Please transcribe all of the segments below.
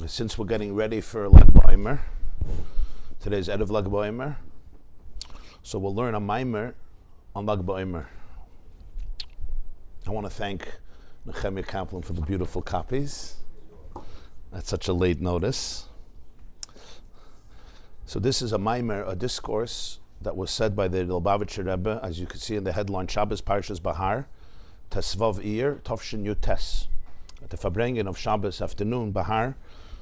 Since we're getting ready for Lag B'Omer, today's Erev Lag B'Omer, so we'll learn a Maimer on Lag B'Omer. I want to thank Nehemiah Kaplan for the beautiful copies. That's such a late notice. So this is a Maimer, a discourse that was said by the Lubavitcher Rebbe, as you can see in the headline, Shabbos Parshas Bahar, Tesvav Iyar, Tovshin Yutes. At the Farbrengen of Shabbos afternoon, Bahar,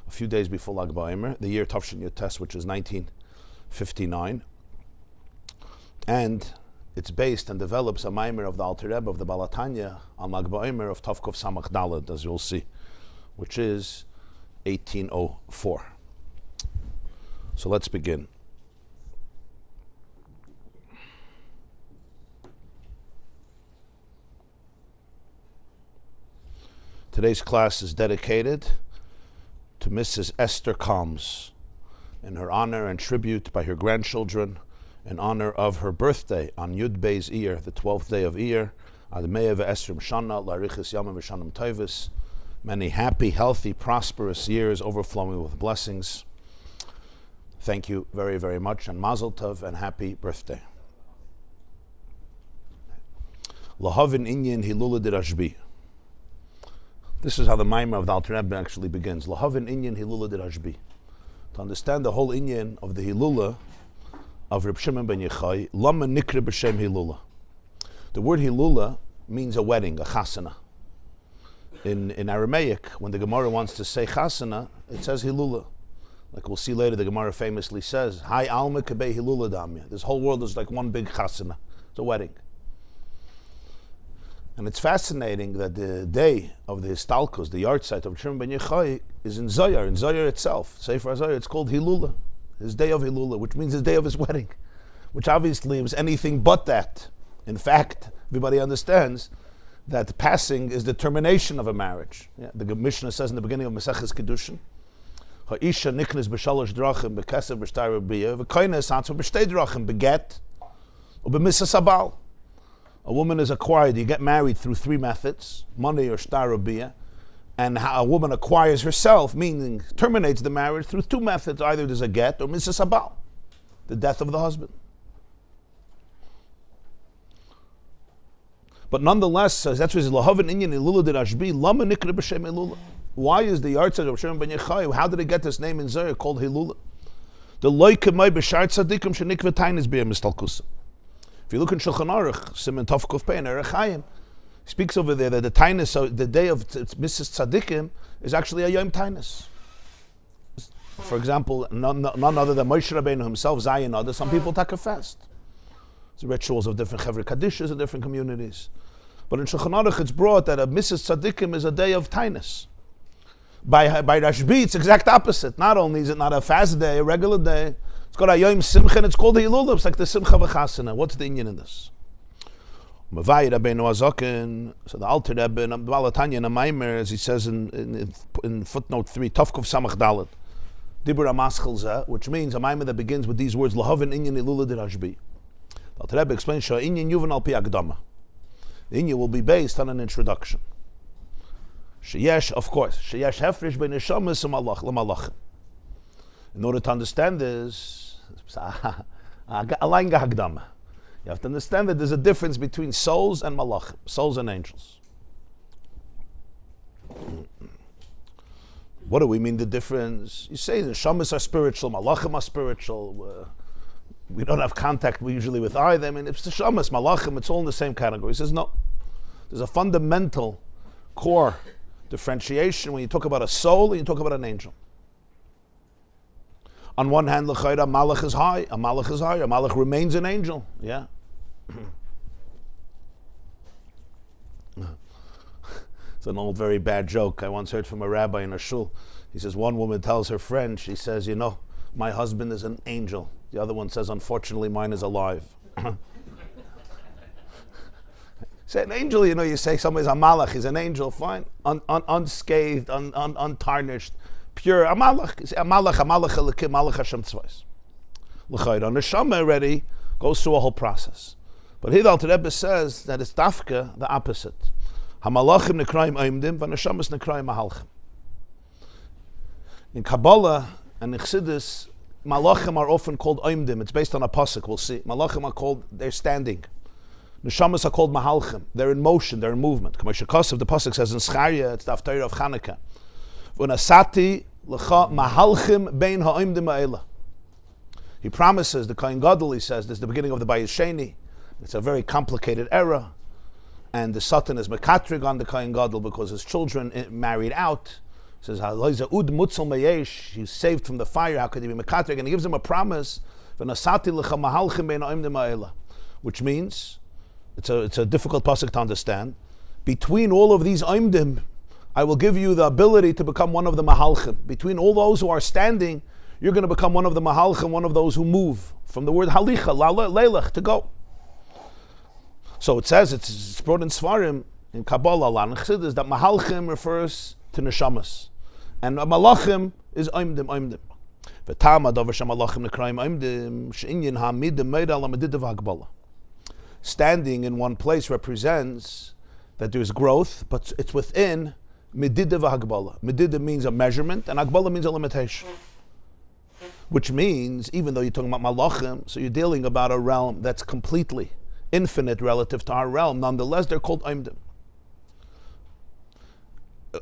a few days before Lag B'Omer, the year Tovshin Yutes, which is 1959. And it's based and develops a Maimer of the Alter Rebbe of the Balatanya on Lag B'Omer of Tovkov Samach Daled, as you'll see, which is 1804. So let's begin. Today's class is dedicated to Mrs. Esther Kalms in her honor and tribute by her grandchildren in honor of her birthday on Yud Beis Iyar, the 12th day of Iyar, Ad Me'eh Ve'esrim Shana, La'arichis Yamim V'Shanim Toivus, many happy, healthy, prosperous years overflowing with blessings. Thank you very, very much, and Mazel Tov, and happy birthday. Lehavin Inyan Hilula de Rabbi. This is how the Maimer of the Alter Rebbe actually begins. Lehavin Inyan Hilula de Rabbi. To understand the whole Inyan of the Hilula of Reb Shimon ben Yochai, Lama Nikra B'Shem Hilula. The word Hilula means a wedding, a chasana. In Aramaic, when the Gemara wants to say chasana, it says Hilula. Like we'll see later, the Gemara famously says, Hai Alma Kebei Hilula Damya. This whole world is like one big chasana. It's a wedding. And it's fascinating that the day of the Histalkos, the yard site of Shimon ben Yochai, is in Zoyar itself. Sefer Zoyar, it's called Hilula, his day of Hilula, which means his day of his wedding, which obviously was anything but that. In fact, everybody understands that passing is the termination of a marriage. Yeah, the Mishnah says in the beginning of Maseches Kedushin, Ha'isha niknes b'shalosh drachim b'kesev b'shtai rabiyah v'koines atzva b'shtei drachim b'get u'b'misas habal. A woman is acquired, you get married through three methods, money or shtar rabiyah, and how a woman acquires herself, meaning terminates the marriage through two methods, either there's a get or misas habal, the death of the husband. But nonetheless, that's what Lehavin Inyan Hilula de Rabbi, Lama Nikra B'Shem Hilula. Why is the yard site of Shimon ben Yochai, how did it get this name in Zohar called Hilula? The loikemai b'shar tzadikim shenikva tainis b'yem mistalkusa. If you look in Shulchan Aruch, Siman Tov Kuf Pei, Erech Chaim, he speaks over there that the tainis, the day of Mrs. Tzadikim, is actually a Yom Tainis. For example, none other than Moshe Rabbeinu himself, Zayin Adar, some people take a fast. It's rituals of different Chevre Kadishas in different communities. But in Shulchan Aruch it's brought that a Mrs. Tzadikim is a day of Tainis. By Rashbi, it's exact opposite. Not only is it not a fast day, a regular day, it's got a Yom Simcha and it's called the Hilula. It's like the Simcha v'Chasana. What's the Inyan in this? Mavai Rabbeinu Azokin, so the Alter Rebbe in the Balatanya in a Maimer, as he says in footnote 3, Tovkov Samach Dalet, Dibur HaMaschel Zeh, which means a Maimer that begins with these words, Lehavin Inyan Hilula de Rabbi. The Alter Rebbe explains, Shah Inyan Yuvan Al Pi Agdama. The Inyan will be based on an introduction. Sheyesh, of course, Sheyesh Hefresh Ben Neshamas L'Malachim. In order to understand this, you have to understand that there's a difference between souls and malachim, souls and angels. What do we mean the difference? You say the shamas are spiritual, malachim are spiritual. We don't have contact usually with either. I mean, it's the shamas, malachim, it's all in the same category. He says no. There's a fundamental core differentiation when you talk about a soul and you talk about an angel. On one hand, l'chayra, malach is high, a malach is high, a malach remains an angel. Yeah. It's an old, very bad joke I once heard from a rabbi in a shul. He says, one woman tells her friend, she says, you know, my husband is an angel. The other one says, unfortunately, mine is alive. Say an angel, you know, you say somebody's a malach, he's an angel, fine. Unscathed, untarnished. Pure, a malach elikim, malach Hashem tzvais. L'chayra, neshama already goes through a whole process. But here the Alter Rebbe says that it's dafka, the opposite. Hamalachim nekrayim oimdim, v'neshamas nekrayim mahalchim. In Kabbalah and in Chassidus, Malachim are often called Oimdim. It's based on a pasuk. We'll see. Malachim are called, they're standing. Neshamas are called Mahalchim. They're in motion. They're in movement. Kamashakasav, the pasuk says in Zechariah, it's the Haftarah of Chanukah. V'nasati l'cha Mahalchim bein ha'oimdim ha'ela. He promises, the Kohen Gadol, he says, this is the beginning of the Bayis Sheni. It's a very complicated era. And the Satan is mekatrig on the Kohen Gadol because his children married out. He says, he's saved from the fire, how could he be mekatrig? And he gives him a promise, which means, it's a difficult pasuk to understand. Between all of these oimdim, I will give you the ability to become one of the mahalchim. Between all those who are standing, you're going to become one of the mahalchim, one of those who move. From the word halicha, leilach, to go. So it says, it's brought in Svarim, in Kabbalah, and Chassidus, that mahalchim refers to neshamas. And malachim is oimdim. Standing in one place represents that there's growth, but it's within medida v'hagbala. Medida means a measurement, and hagbala means a limitation. Which means, even though you're talking about malachim, so you're dealing about a realm that's completely infinite relative to our realm, nonetheless they're called oimdim.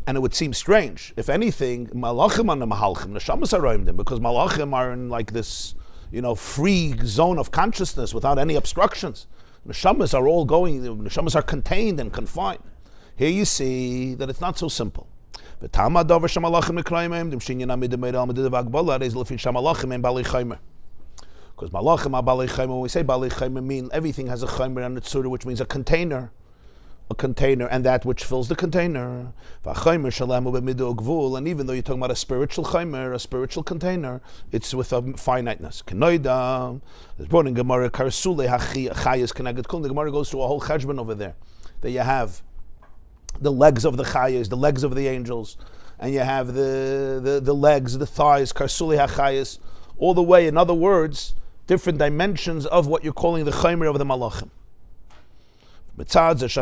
And it would seem strange, if anything, malachim and the mahalchim, neshamas are oimdim, because malachim are in like this, free zone of consciousness without any obstructions. Neshamas are all going, neshamas are contained and confined. Here you see that it's not so simple. Because malachim, when we say balei chaimer, mean everything has a chaimer and a tzura, which means a container, and that which fills the container. And even though you're talking about a spiritual chaimer, a spiritual container, it's with a finiteness. The Gemara goes through a whole cheshbon over there. That you have the legs of the chayas, the legs of the angels, and you have the legs, the thighs, karsuli hachayas, all the way. In other words, different dimensions of what you're calling the chaimer of the malachim. And since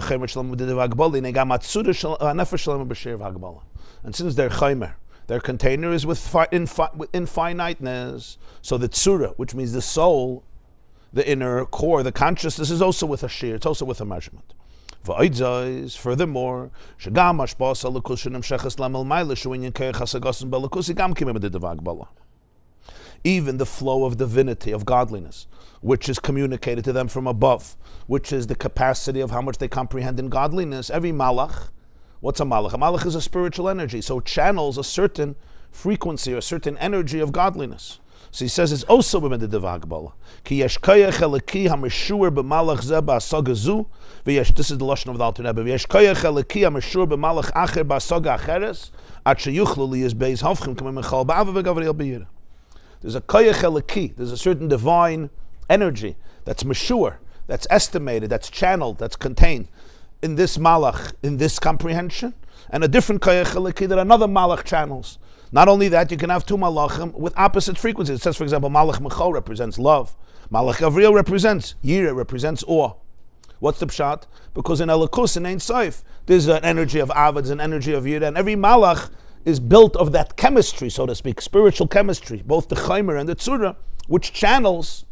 they're chaimer, their container is with infiniteness, so the tzura, which means the soul, the inner core, the consciousness, is also with a shear, it's also with a measurement. Furthermore, even the flow of divinity, of godliness, which is communicated to them from above, which is the capacity of how much they comprehend in godliness. Every malach, what's a malach? A malach is a spiritual energy, so it channels a certain frequency or a certain energy of godliness. So he says it's also b'medid v'hagbala. Ki yesh koyach eliki hameshur b'malach zeh b'asaga zu, v'yesh, this is the lashon of the Alter Rebbe, v'yesh koyach eliki hameshur b'malach acher b'asaga acheres, at sheyuchlu li yizbeis havchim k'mem echal ba'ava v'gavriel b'yirah. There's a koyach eliki, there's a certain divine energy that's meshur, that's estimated, that's channeled, that's contained in this malach, in this comprehension, and a different koyach eliki that another malach channels. Not only that, you can have two malachim with opposite frequencies. It says, for example, malach Michal represents love. Malach Gavriel represents yirah, represents awe. What's the pshat? Because in Elikus, in Ein Sof, there's an energy of avad, an energy of yirah, and every malach is built of that chemistry, so to speak, spiritual chemistry, both the chaimer and the tzura, which channels,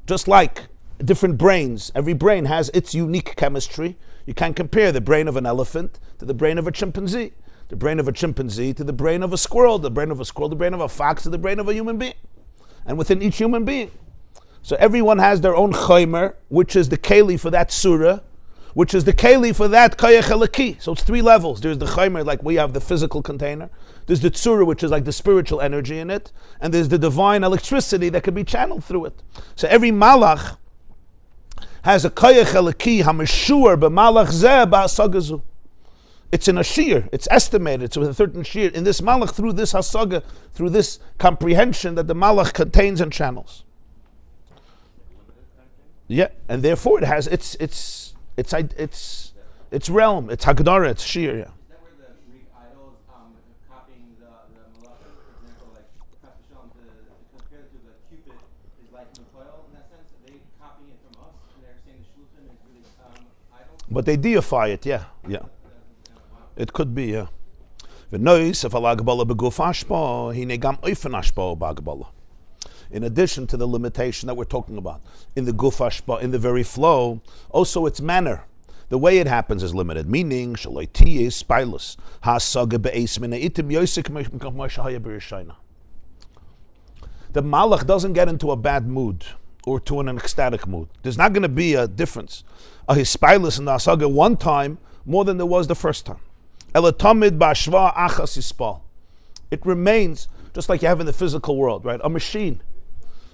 just like different brains. Every brain has its unique chemistry. You can't compare the brain of an elephant to the brain of a chimpanzee. The brain of a chimpanzee to the brain of a squirrel, the brain of a squirrel, the brain of a fox to the brain of a human being. And within each human being. So everyone has their own chaimer, which is the keli for that surah, which is the keli for that kayach eliki. So it's three levels. There's the chaimer, like we have the physical container. There's the tzura, which is like the spiritual energy in it. And there's the divine electricity that can be channeled through it. So every malach has a kayach eliki, hameshur b'malach zeh ba'asagazu. It's in a shear. It's estimated. It's with a certain shear in this malach, through this hasaga, through this comprehension that the malach contains and channels. Yeah, and therefore it has its realm, its hagdara, its shear. Yeah. Is that where the Greek idols copying the malach, for example, like Kapishon, to compare it to the Cupid is like Mikhail in that sense? Are they copying it from us, and they're saying the shluchim is really idol? But they deify it. Yeah. It could be, yeah. V'nois if al-Agbala beguf hashpa, hine gam oifen hashpa b'Agbala. In addition to the limitation that we're talking about, in the guf hashpa, in the very flow, also its manner, the way it happens is limited. Meaning, shaloi tiye spilus, hasaga be'es mina itim yosik mashahaya b'rishayna. The malach doesn't get into a bad mood or to an ecstatic mood. There's not going to be a difference. A hispilus in the asaga one time more than there was the first time. Elatamid ba'ashva achas ispal. It remains just like you have in the physical world, right? A machine.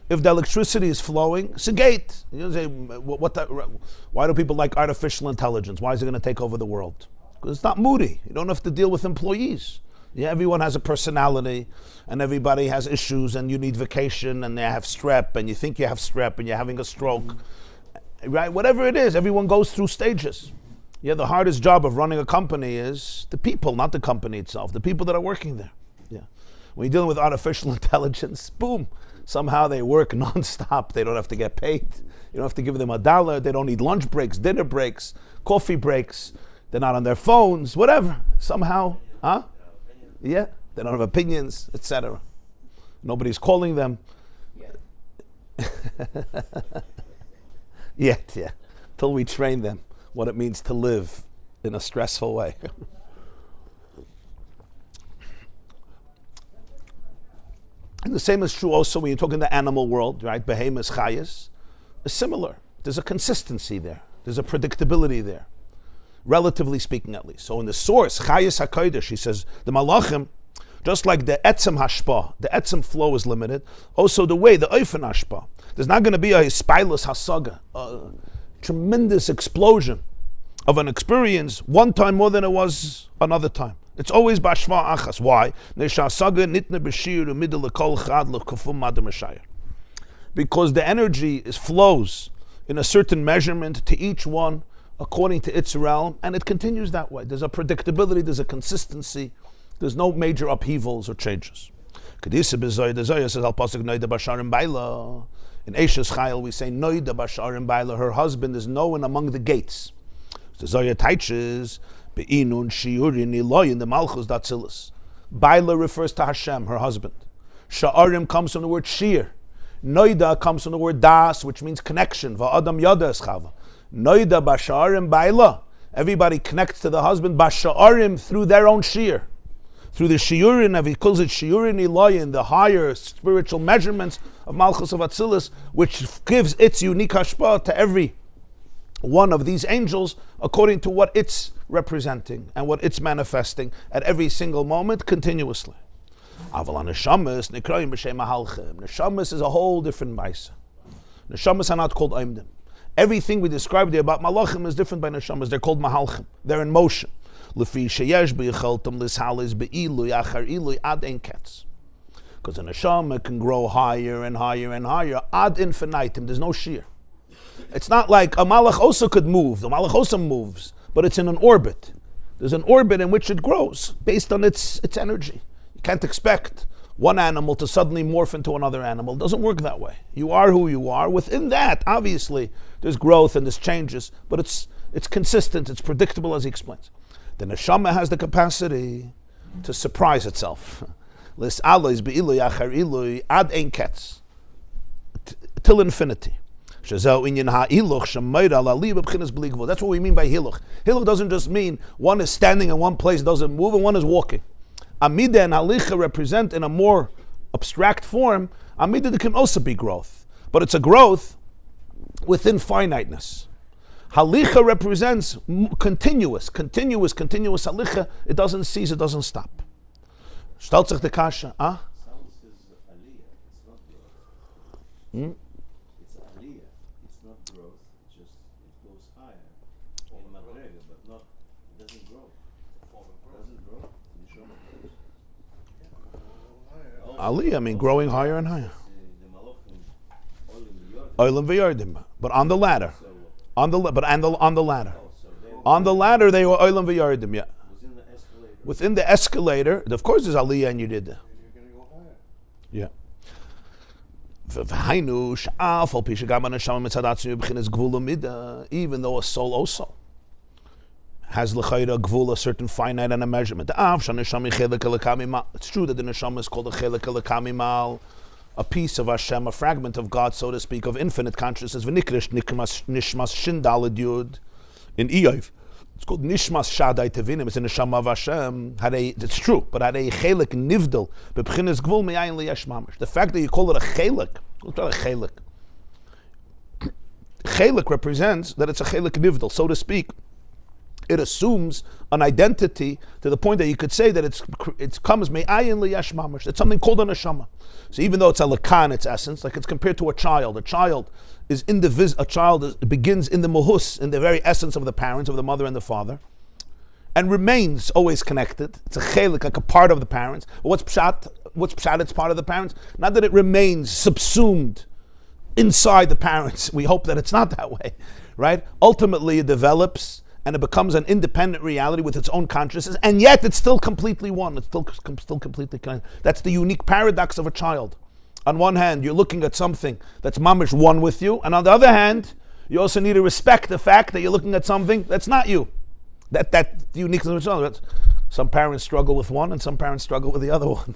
If the electricity is flowing, it's a gate. You say, why do people like artificial intelligence? Why is it going to take over the world? Because it's not moody. You don't have to deal with employees. Yeah, everyone has a personality, and everybody has issues, and you need vacation, and they have strep, and you think you have strep, and you're having a stroke. Right? Whatever it is, everyone goes through stages. Yeah, the hardest job of running a company is the people, not the company itself, the people that are working there. Yeah. When you're dealing with artificial intelligence, boom, somehow they work non-stop. They don't have to get paid. You don't have to give them $1. They don't need lunch breaks, dinner breaks, coffee breaks. They're not on their phones, whatever. Somehow, yeah, they don't have opinions, etc. Nobody's calling them. Yet, yeah. Till we train them what it means to live in a stressful way. And the same is true also when you talk in the animal world, right? Behemoths, chayas, is similar. There's a consistency there. There's a predictability there. Relatively speaking, at least. So in the source, chayas hakodesh, he says, the malachim, just like the etzem hashpa, the etzem flow is limited, also the way, the oifen hashpa. There's not going to be a hispilus hasaga, a tremendous explosion of an experience one time more than it was another time. It's always bashva achas. Why? Because the energy flows in a certain measurement to each one according to its realm, and it continues that way. There's a predictability, there's a consistency, there's no major upheavals or changes. In Eishes Chayil we say Noida Basharim Baila, her husband is known among the gates. The Zoya teaches Be'inun Shiurin Iloy in the Malchus Datzilis. Baila refers to Hashem, her husband. Sha'arim comes from the word Shir. Noida comes from the word Das, which means connection. Va'adam Yada Eschava. Noida Basharim Baila. Everybody connects to the husband Basha'arim through their own Shir. Through the Shiurin, he calls it Shiurin Iloyin, the higher spiritual measurements of Malchus of Atzilus, which gives its unique hashpah to every one of these angels according to what it's representing and what it's manifesting at every single moment continuously. Aval Neshamas Nikrayim b'Shem Mahalchim. Neshamas is a whole different ma'isa. Neshamas are not called Aimdim. Everything we described here about Malachim is different by Neshamas. They're called Mahalchim. They're in motion. Because a neshama can grow higher and higher and higher ad infinitum. There's no shear. It's not like a malach also could move. The malach also moves, but it's in an orbit. There's an orbit in which it grows based on its energy. You can't expect one animal to suddenly morph into another animal. It doesn't work that way. You are who you are. Within that, obviously, there's growth and there's changes, but it's consistent, it's predictable, as he explains. The neshama has the capacity to surprise itself. Till infinity. That's what we mean by hiluch. Hiluch doesn't just mean one is standing in one place, doesn't move, and one is walking. Amida and halicha represent in a more abstract form, amida can also be growth. But it's a growth within finiteness. Halicha represents continuous halicha. It doesn't cease, it doesn't stop. Stellt sich the kasha, Sounds is aliyah, it's not growth. It's aliyah, it's not growth, it goes higher. In madrega, but not, it doesn't grow. Doesn't grow. Aliyah, I mean growing higher and higher. Oilim v'yardim, but on the ladder. On the ladder, they were oilam v'yardim. Yeah. Within the escalator, of course, there's aliyah, and you did that. You're going to go higher. Yeah. Even though a soul also has l'chayra gvul, a certain finite and a measurement. It's true that the neshama is called a chelik elokamimal, a piece of Hashem, a fragment of God, so to speak, of infinite consciousness. V'nikrish nishmas shindalid yud in Iyov. It's called nishmas shadai tevinim. It's in the neshama of Hashem. It's true, but had a chelik nivdel b'bchinas gvul me'ayin liyesh mamash. The fact that you call it a chelik, chelik represents that it's a chelik nivdel, so to speak. It assumes an identity to the point that you could say that it comes me'ayin liyesh mamash. It's something called a neshama. So even though it's a laka in its essence, like it's compared to a child is indivisible. It begins in the muhus, in the very essence of the parents, of the mother and the father, and remains always connected. It's a chelik, like a part of the parents. But what's pshat? It's part of the parents. Not that it remains subsumed inside the parents. We hope that it's not that way, right? Ultimately, it develops and it becomes an independent reality with its own consciousness, and yet it's still completely one. It's still completely connected. That's the unique paradox of a child. On one hand, you're looking at something that's mamish one with you, and on the other hand, you also need to respect the fact that you're looking at something that's not you. That uniqueness of a child. Some parents struggle with one, and some parents struggle with the other one.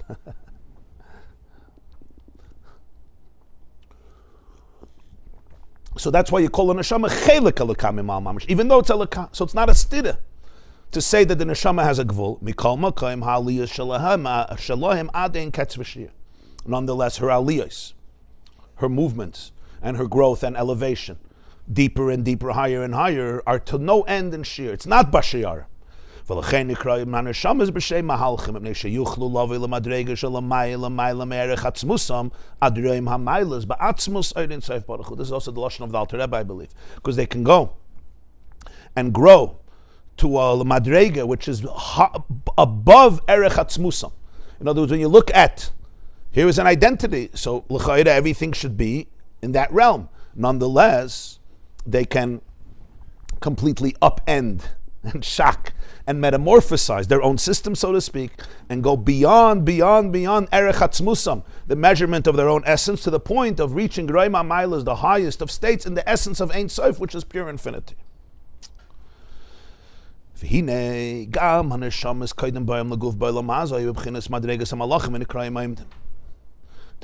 So that's why you call a neshama chelik elokamimal mamish, even though it's elokah. So it's not a stira to say that the neshama has a gvul. Mikol makayim ha'aliyah shalahim adein ketz v'shir. Nonetheless, her aliyahs, her movements, and her growth and elevation, deeper and deeper, higher and higher, are to no end in shir. It's not bashiyar. ולכן נקראים הנשמות בשם מהלכים, מפני שיוכלו להביא למדרגה של המיילה מערך עצמוסם, עד רואים המיילס בעצמוס אין סוף ברוך הוא. This is also the lashon of the Alter Rebbe, I believe, because they can go and grow to a madrega which is above erech atzmusam. In other words, when you look at, here is an identity, so l'chayda everything should be in that realm. Nonetheless, they can completely upend and shock and metamorphosize their own system, so to speak, and go beyond erech atzmusam, the measurement of their own essence, to the point of reaching Reima Mailas, the highest of states, in the essence of Ein Sof, which is pure infinity. To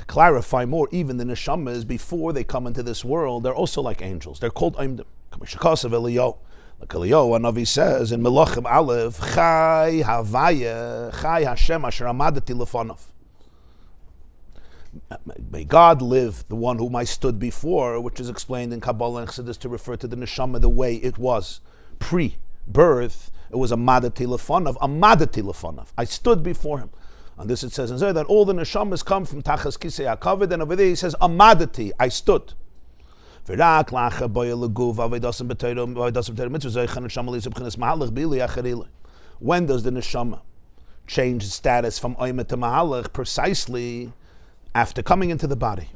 clarify more, even the neshamas, before they come into this world, they're also like angels. They're called Oimdim. Like Eliyahu, Navi says in Melachim Aleph, Chai Havaya, Chai Hashem Asher Amadati Lefanov. May God live, the one whom I stood before, which is explained in Kabbalah and Chassidus to refer to the neshama the way it was pre-birth. It was Amadati Lefanov. I stood before him. And this it says in Zohar that all the neshamas come from Tachas Kisei HaKavod, and over there he says Amadati, I stood. When does the neshama change its status from oimet to mahalach? Precisely after coming into the body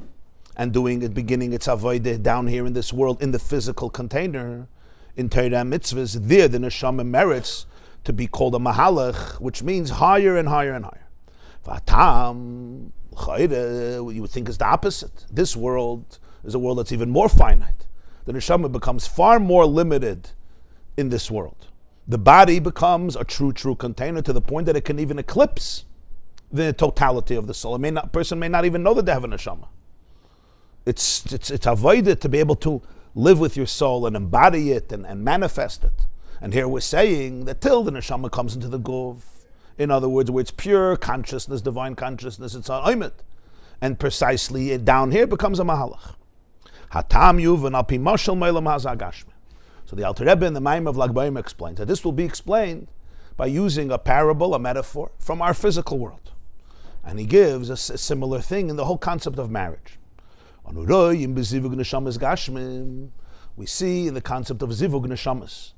and beginning its avodah down here in this world, in the physical container, in Torah mitzvahs. There the neshama merits to be called a mahalach, which means higher and higher and higher. V'atam, you would think is the opposite. This world is a world that's even more finite. The neshama becomes far more limited in this world. The body becomes a true container to the point that it can even eclipse the totality of the soul. A person may not even know that they have a neshama. It's avoided to be able to live with your soul and embody it and manifest it. And here we're saying that till the neshama comes into the guf, in other words, where it's pure consciousness, divine consciousness, it's an oimet. And precisely it down here becomes a mahalach. Hatam yuvan al pi mashal me'elam hazagashmi. So the Alter Rebbe in the Maim of Lag Ba'omer explains that this will be explained by using a parable, a metaphor, from our physical world. And he gives a similar thing in the whole concept of marriage. We see in the concept of zivug neshamas.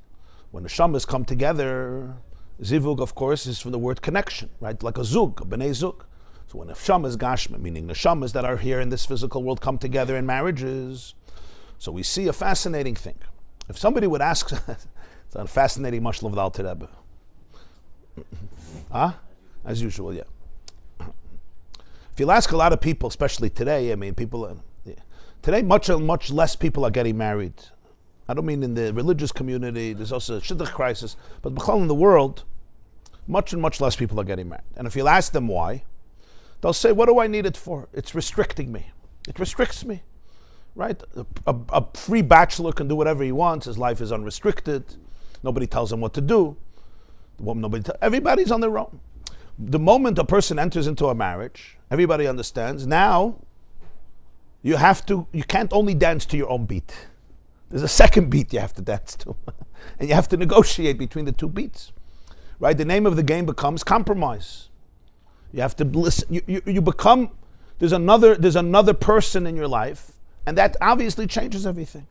When neshamas come together, zivug, of course, is from the word connection, right? Like a zug, a b'nei zug. So when neshamas gashma, meaning neshamas that are here in this physical world, come together in marriages, so we see a fascinating thing. If somebody would ask, it's a fascinating mashal of the Alter Rebbe. As usual, yeah. If you'll ask a lot of people, especially today, today much less people are getting married I don't mean in the religious community, there's also a shidduch crisis, but in the world, much and much less people are getting married. And if you'll ask them why, they'll say, what do I need it for? It's restricting me. It restricts me, right? A free bachelor can do whatever he wants. His life is unrestricted. Nobody tells him what to do. Everybody's on their own. The moment a person enters into a marriage, everybody understands, now you can't only dance to your own beat. There's a second beat you have to dance to. And you have to negotiate between the two beats. Right? The name of the game becomes compromise. You have to listen. You become, there's another person in your life, and that obviously changes everything.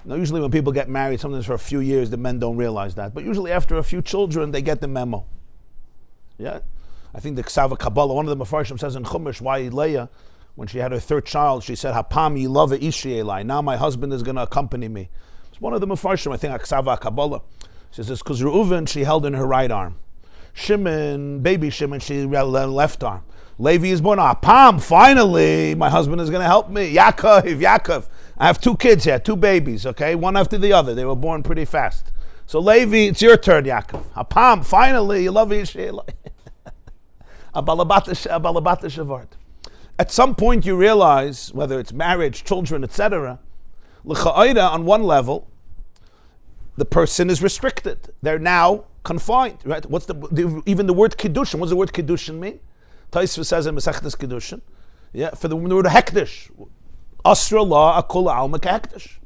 Now, usually when people get married, sometimes for a few years, the men don't realize that. But usually after a few children, they get the memo. Yeah? I think the Ksava Kabbalah, one of the Mefarshim says in Chumash, why Leah, when she had her third child, she said, Hapam yilava ishi elai. Now my husband is going to accompany me. It's one of the Mefarshim, I think, Ksava Kabbalah. She says, because Reuven, she held in her right arm. Shimon, baby Shimon, she held in her left arm. Levi is born, Pam, finally, my husband is going to help me. Yaakov. I have two kids here, two babies, okay? One after the other. They were born pretty fast. So Levi, it's your turn, Yaakov. Pam, finally, you love Yisrael. At some point you realize, whether it's marriage, children, etc., l'cha'ira, on one level, the person is restricted. They're now confined, right? What's even the word kiddushin? What does the word kiddushin mean? Taisva says in Masechtas Kiddushin, yeah, for the word hekdesh, asra la akol alma hekdesh.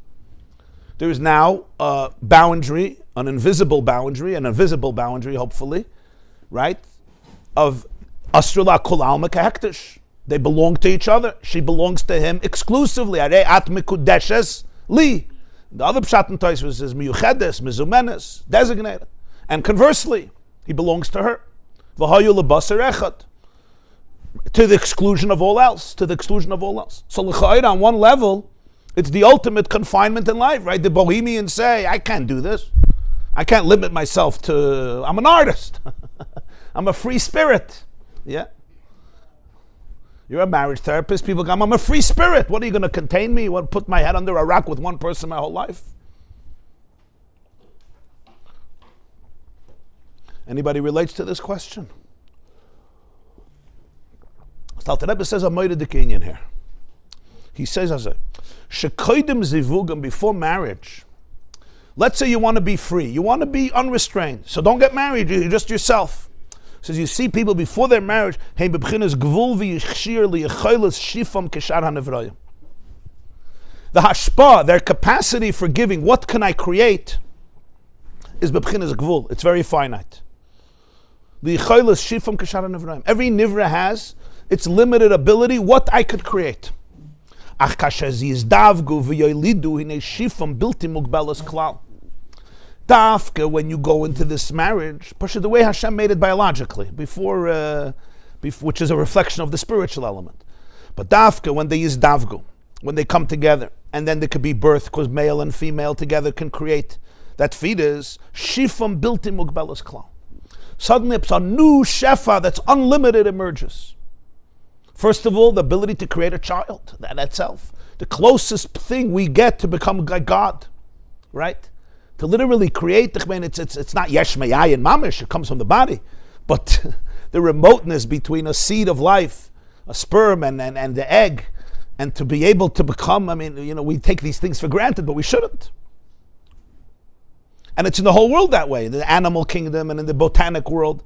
There is now a boundary, an invisible boundary, hopefully, right? Of asra la akol alma hekdesh. They belong to each other. She belongs to him exclusively. Arei at mikudeshes li. The other pshat in Taisva says miyuchedes, mizumenes, designated. And conversely, he belongs to her. V'hayu lebaser echad. To the exclusion of all else. So l'cha'ira, on one level, it's the ultimate confinement in life, right? The Bohemians say, I can't do this. I can't limit myself to, I'm an artist. I'm a free spirit. Yeah. You're a marriage therapist. People come, I'm a free spirit. What are you going to contain me? You want to put my head under a rock with one person my whole life? Anybody relates to this question? The Rebbe says a moed dekinyan here. He says as a shekoidim zivugim, before marriage. Let's say you want to be free, you want to be unrestrained, so don't get married. You're just yourself. Says you see people before their marriage. Hey, bebchinas gvul v'yichshir liyacholos shifam keshar hanevrayim. The hashpa, their capacity for giving, what can I create, is bebchinas gvul. It's very finite. Liyacholos shifam keshar hanevrayim. Every nivra has its limited ability, what I could create. Dafka, when you go into this marriage, the way Hashem made it biologically, before, which is a reflection of the spiritual element. But dafka, when they use davgu, when they come together, and then there could be birth, because male and female together can create that fetus, shifam bilti mugbelas klal. Suddenly, it's a new shefa that's unlimited emerges. First of all, the ability to create a child, that itself. The closest thing we get to become like God, right? To literally create, it's not yesh meyai and mamish, it comes from the body. But the remoteness between a seed of life, a sperm and the egg, and to be able to become, we take these things for granted, but we shouldn't. And it's in the whole world that way, in the animal kingdom and in the botanic world.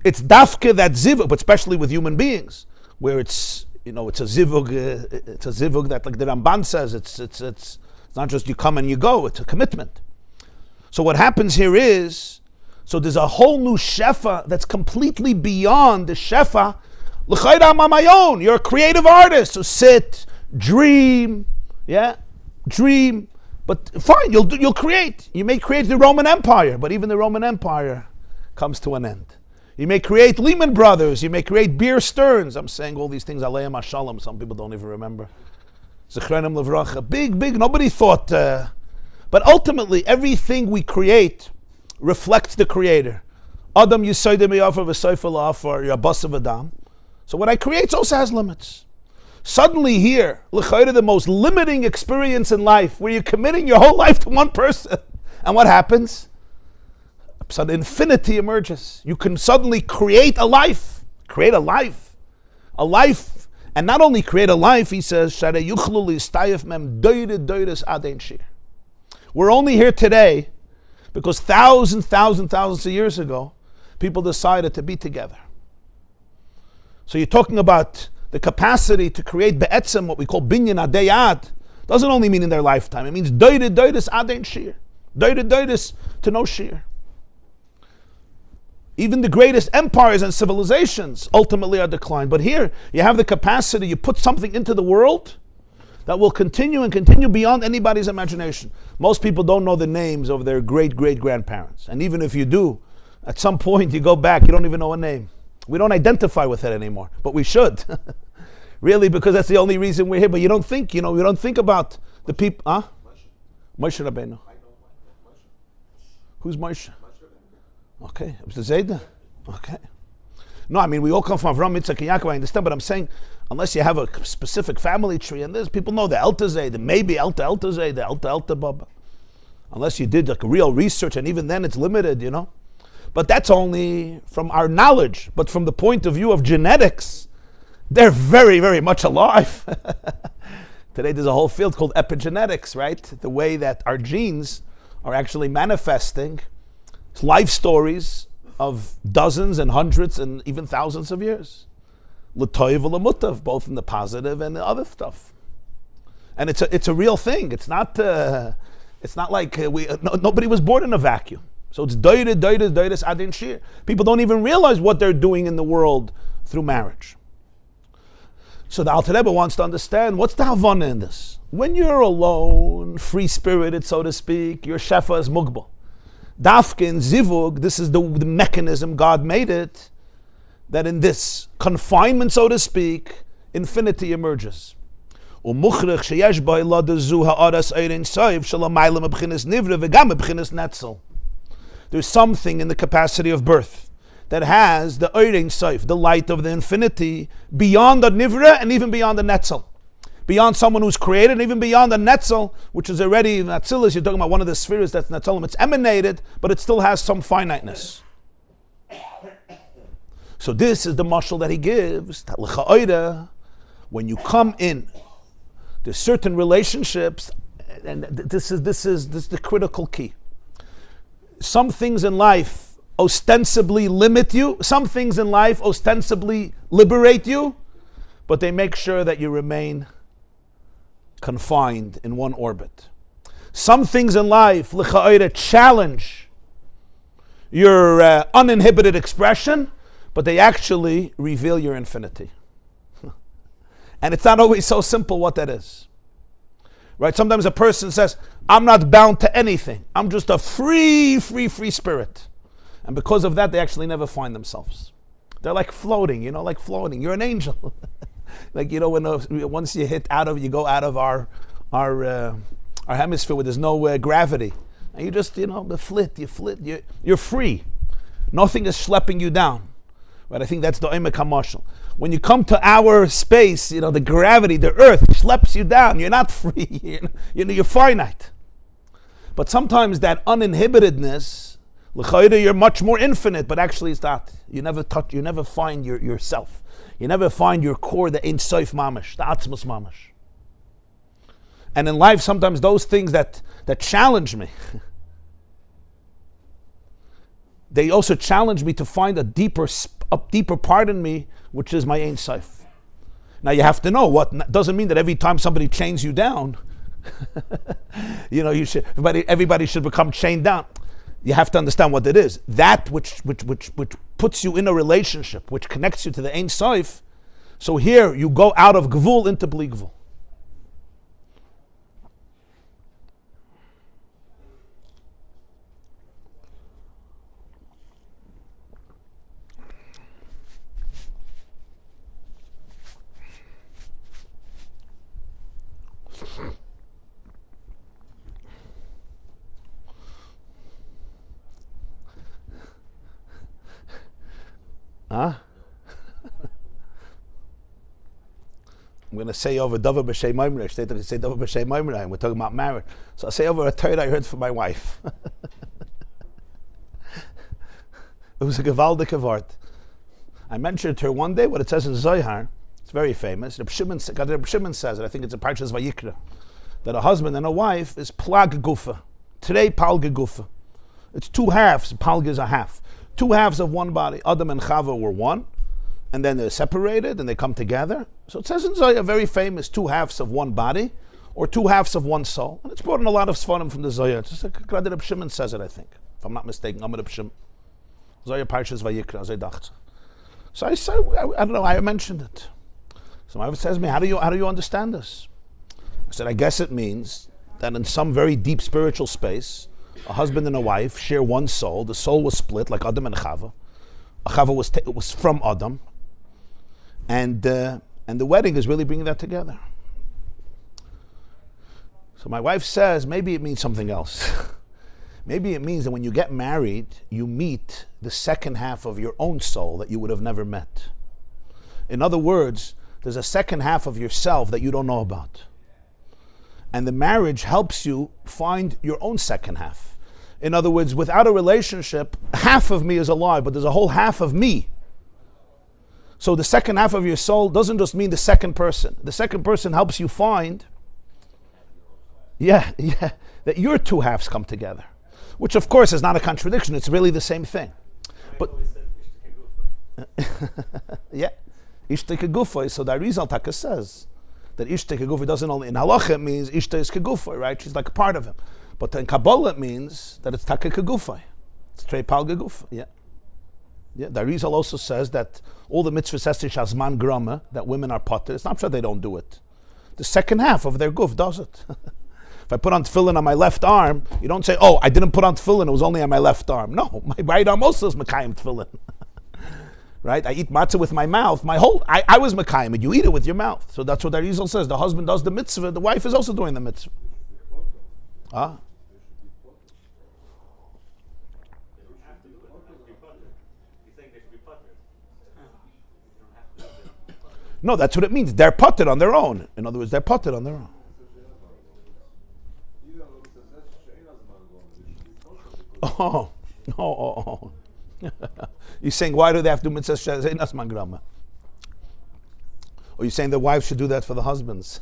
It's dafke that zivug, but especially with human beings, where it's a zivug that, like the Ramban says, it's not just you come and you go, it's a commitment. So what happens here is, so there's a whole new shefa that's completely beyond the shefa. L'chayda mamayon, you're a creative artist, so sit, dream, but fine, you'll create. You may create the Roman Empire, but even the Roman Empire comes to an end. You may create Lehman Brothers, you may create Beer Stearns. I'm saying all these things, Aleim HaShalom, some people don't even remember. Zechrenim Levracha, big, nobody thought, but ultimately everything we create reflects the Creator. Adam Yisayde Me'afar V'Sayfa La'afar Yabasav Adam. So what I create also has limits. Suddenly here, l'chayre, the most limiting experience in life, where you're committing your whole life to one person. And what happens? Sudden infinity emerges. You can suddenly create a life. Create a life. A life. And not only create a life, he says, we're only here today because thousands of years ago, people decided to be together. So you're talking about the capacity to create be'etzem, what we call binyan adeyad, doesn't only mean in their lifetime. It means doides adein shir. Doides to no shir. Even the greatest empires and civilizations ultimately are declined. But here, you have the capacity, you put something into the world that will continue and continue beyond anybody's imagination. Most people don't know the names of their great-great-grandparents. And even if you do, at some point you go back, you don't even know a name. We don't identify with it anymore, but we should. Really, because that's the only reason we're here. But you don't think, we don't think about the people. Huh? Moshe Rabbeinu. Who's Moshe? Okay. Mr. Zayda? Okay. No, I mean, we all come from Avram, Yitzchak, and Yaakov, I understand, but I'm saying, unless you have a specific family tree, and there's people know the Elta Zayda, maybe Elta Zayda, Elta Baba. Unless you did like real research, and even then it's limited, But that's only from our knowledge. But from the point of view of genetics, they're very, very much alive. Today there's a whole field called epigenetics, right? The way that our genes are actually manifesting life stories of dozens and hundreds and even thousands of years. L'toiv u'lemutav, both in the positive and the other stuff. And it's a real thing. It's not like nobody was born in a vacuum. So it's doides adin shir. People don't even realize what they're doing in the world through marriage. So the Alter Rebbe wants to understand, what's the Havana in this? When you're alone, free-spirited, so to speak, your shefa is mugbal. Dafkin, zivug, this is the mechanism, God made it, that in this confinement, so to speak, infinity emerges. There's something in the capacity of birth that has the Eirin Seif, the light of the infinity, beyond the Nivra and even beyond the Netzel. Beyond someone who's created, and even beyond the Netzel, which is already Netzilis, you're talking about one of the spheres that's Netzelim. It's emanated, but it still has some finiteness. So this is the mashal that he gives, that l'cha'oida, when you come in, there's certain relationships, and this is the critical key. Some things in life ostensibly limit you. Some things in life ostensibly liberate you, but they make sure that you remain confined in one orbit. Some things in life, l'cha'oida, challenge your uninhibited expression, but they actually reveal your infinity. And it's not always so simple what that is. Right? Sometimes a person says, I'm not bound to anything. I'm just a free spirit. And because of that, they actually never find themselves. They're like floating, like floating. You're an angel. Like, when once you go out of our hemisphere where there's no gravity. And you just, you flit, you're free. Nothing is schlepping you down. Right? I think that's the Oimek HaMashal. When you come to our space, the gravity, the earth schleps you down. You're not free. You're finite. But sometimes that uninhibitedness, l'chayda, you're much more infinite, but actually it's not. You never find yourself. You never find your core, the Ein Sof Mamash, the Atzmus Mamash. And in life, sometimes those things that challenge me, they also challenge me to find a deeper part in me, which is my Ein Sof. Now you have to know what doesn't mean that every time somebody chains you down, you should. Everybody should become chained down. You have to understand what it is. That which puts you in a relationship, which connects you to the Ein Sof. So here you go out of Gvul into Bli Gvul. Huh? I'm going to say over Dava B'Shem Maimrei. I say Dava B'Shem Maimrei, and we're talking about marriage. So I'll say over a Torah I heard from my wife. It was a gewaldige Wort. I mentioned to her one day what it says in Zohar. It's very famous. Reb Shimon says it. I think it's a Parshas Vayikra. That a husband and a wife is plag gufa. Today, palge gufa. It's two halves. Palge is a half. Two halves of one body. Adam and Chava were one, and then they're separated and they come together. So it says in Zohar, very famous, two halves of one body, or two halves of one soul. And it's brought in a lot of svarim from the Zohar. Just like Reb Shimon says it, I think, if I'm not mistaken. I'm Reb Shimon. Zohar Parshas Vayikra, as I dacht. So I said, I don't know, I mentioned it. So my wife says to me, how do you understand this? I said, I guess it means that in some very deep spiritual space, a husband and a wife share one soul. The soul was split like Adam and Chava. Chava was from Adam. And the wedding is really bringing that together. So my wife says, maybe it means something else. Maybe it means that when you get married, you meet the second half of your own soul that you would have never met. In other words, there's a second half of yourself that you don't know about. And the marriage helps you find your own second half. In other words, without a relationship, half of me is alive, but there's a whole half of me. So the second half of your soul doesn't just mean the second person. The second person helps you find, that your two halves come together. Which of course is not a contradiction, it's really the same thing. But yeah, Ishta Kegufay, so the Arizal Taka says that Ishta Kegufay doesn't only, in halacha it means Ishta is Kegufay, right? She's like a part of him. But in Kabbalah it means that it's Taka Kegufay. It's Trei Pal Gegufay, yeah. The Arizal also says that all the mitzvahs estish azman grama, that women are potter, it's not sure they don't do it. The second half of their guf does it. If I put on tefillin on my left arm, you don't say, oh, I didn't put on tefillin, it was only on my left arm. No, my right arm also is Mekayim tefillin. Right? I eat matzah with my mouth. I was Mekayim, and you eat it with your mouth. So that's what Arizal says. The husband does the mitzvah, the wife is also doing the mitzvah. No, that's what it means. They're potted on their own. In other words, they're potted on their own. Oh. You're saying, why do they have to do mitzvah she'enas mangrama? Or you're saying the wives should do that for the husbands?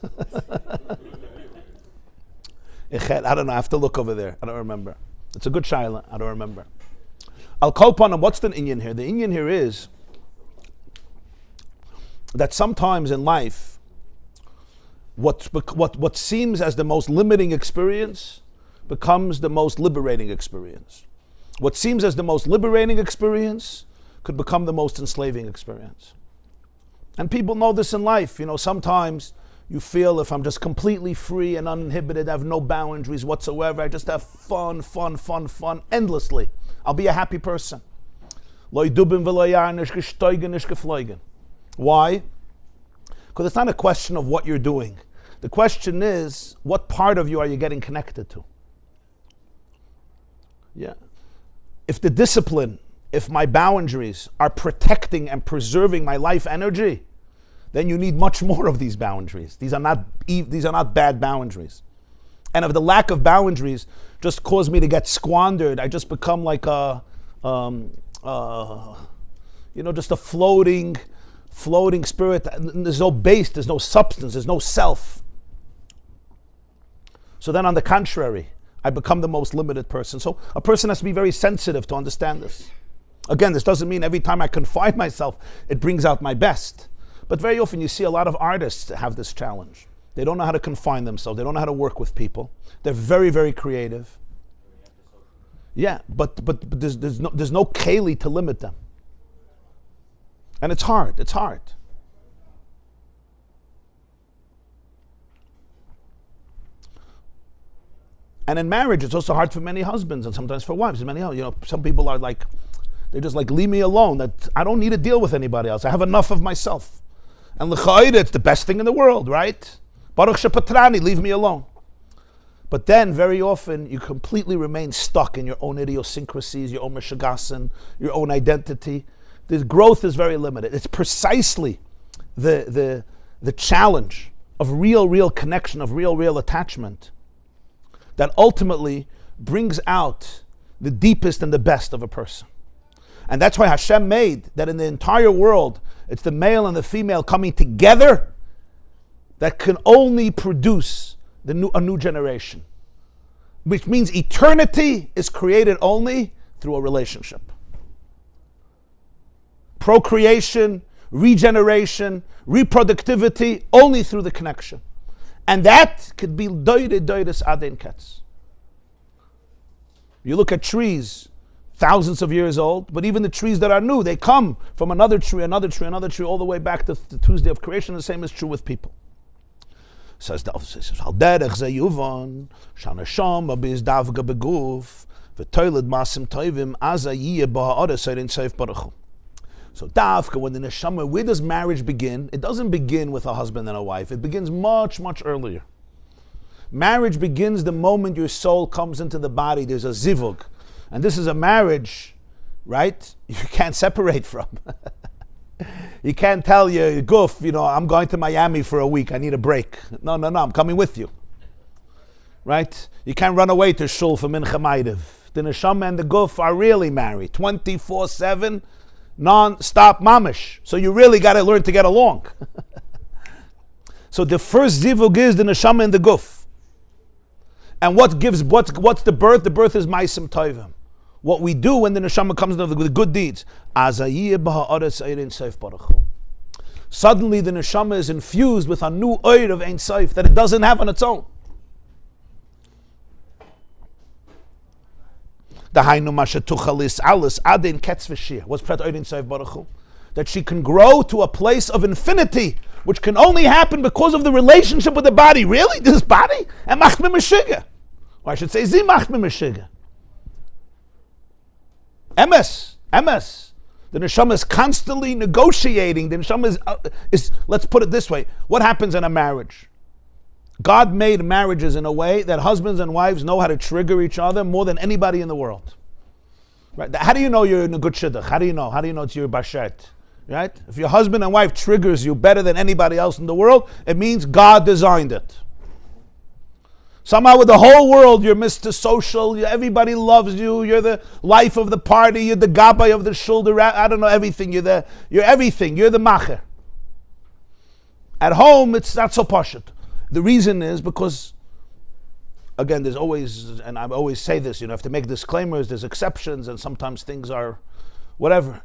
I don't know, I have to look over there. I don't remember. It's a good shaila. I don't remember. I'll call upon him. What's the inyan here? The inyan here is that sometimes in life, what seems as the most limiting experience becomes the most liberating experience. What seems as the most liberating experience could become the most enslaving experience. And people know this in life. Sometimes you feel, if I'm just completely free and uninhibited, I have no boundaries whatsoever, I just have fun, endlessly, I'll be a happy person. Why? Because it's not a question of what you're doing. The question is, what part of you are you getting connected to? Yeah. If the discipline, if my boundaries are protecting and preserving my life energy, then you need much more of these boundaries. These are not bad boundaries. And if the lack of boundaries just cause me to get squandered, I just become like just a floating spirit. There's no base, there's no substance, there's no self. So then on the contrary, I become the most limited person. So a person has to be very sensitive to understand this. Again, this doesn't mean every time I confine myself, it brings out my best. But very often you see a lot of artists have this challenge. They don't know how to confine themselves. They don't know how to work with people. They're very, very creative. Yeah, but there's no keli to limit them. And it's hard. And in marriage, it's also hard for many husbands and sometimes for wives. Some people are like, they're just like, leave me alone. That I don't need to deal with anybody else. I have enough of myself. And l'cha'ira, it's the best thing in the world, right? Baruch shepatrani, leave me alone. But then, very often, you completely remain stuck in your own idiosyncrasies, your own meshagasan, your own identity. The growth is very limited. It's precisely the the challenge of real connection, of real attachment, that ultimately brings out the deepest and the best of a person. And that's why Hashem made that in the entire world, it's the male and the female coming together that can only produce a new generation. Which means eternity is created only through a relationship. Procreation, regeneration, reproductivity, only through the connection. And that could be doides aden ketz. You look at trees, thousands of years old, but even the trees that are new, they come from another tree, all the way back to the Tuesday of creation. The same is true with people. Says the Halderech Zayuvan, Shanasham Abiz Davga Beguf, V'toiled Masim Toivim, Azayiyah Baha'ara Seirin Seif Baruch. So Davka, when the neshama, where does marriage begin? It doesn't begin with a husband and a wife. It begins much earlier. Marriage begins the moment your soul comes into the body. There's a zivug. And this is a marriage, right? You can't separate from. You can't tell your goof, I'm going to Miami for a week. I need a break. No, I'm coming with you. Right? You can't run away to shul for Mincha Maidev. The neshama and the goof are really married. 24/7, non-stop mamish. So you really got to learn to get along. So the first zivug is the neshama and the goof. And what's the birth? The birth is ma'asim tovim. What we do when the neshama comes into the good deeds. Suddenly the neshama is infused with a new oir of Ein Sof that it doesn't have on its own. What's prat oir Ein Sof Baruch Hu? That she can grow to a place of infinity, which can only happen because of the relationship with the body. Really? This body? And macht me meshiga. Or I should say, sie macht me meshiga. Emes. The neshama is constantly negotiating. The neshama is, let's put it this way. What happens in a marriage? God made marriages in a way that husbands and wives know how to trigger each other more than anybody in the world. Right? How do you know you're in a good shidduch? How do you know? How do you know it's your bashet? Right? If your husband and wife triggers you better than anybody else in the world, it means God designed it. Somehow with the whole world, you're Mr. Social, everybody loves you, you're the life of the party, you're the gabbai of the shul, I don't know, everything, you're everything, you're the macher. At home, it's not so pashut. The reason is because, again, there's always, and I always say this, you have to make disclaimers, there's exceptions, and sometimes things are whatever.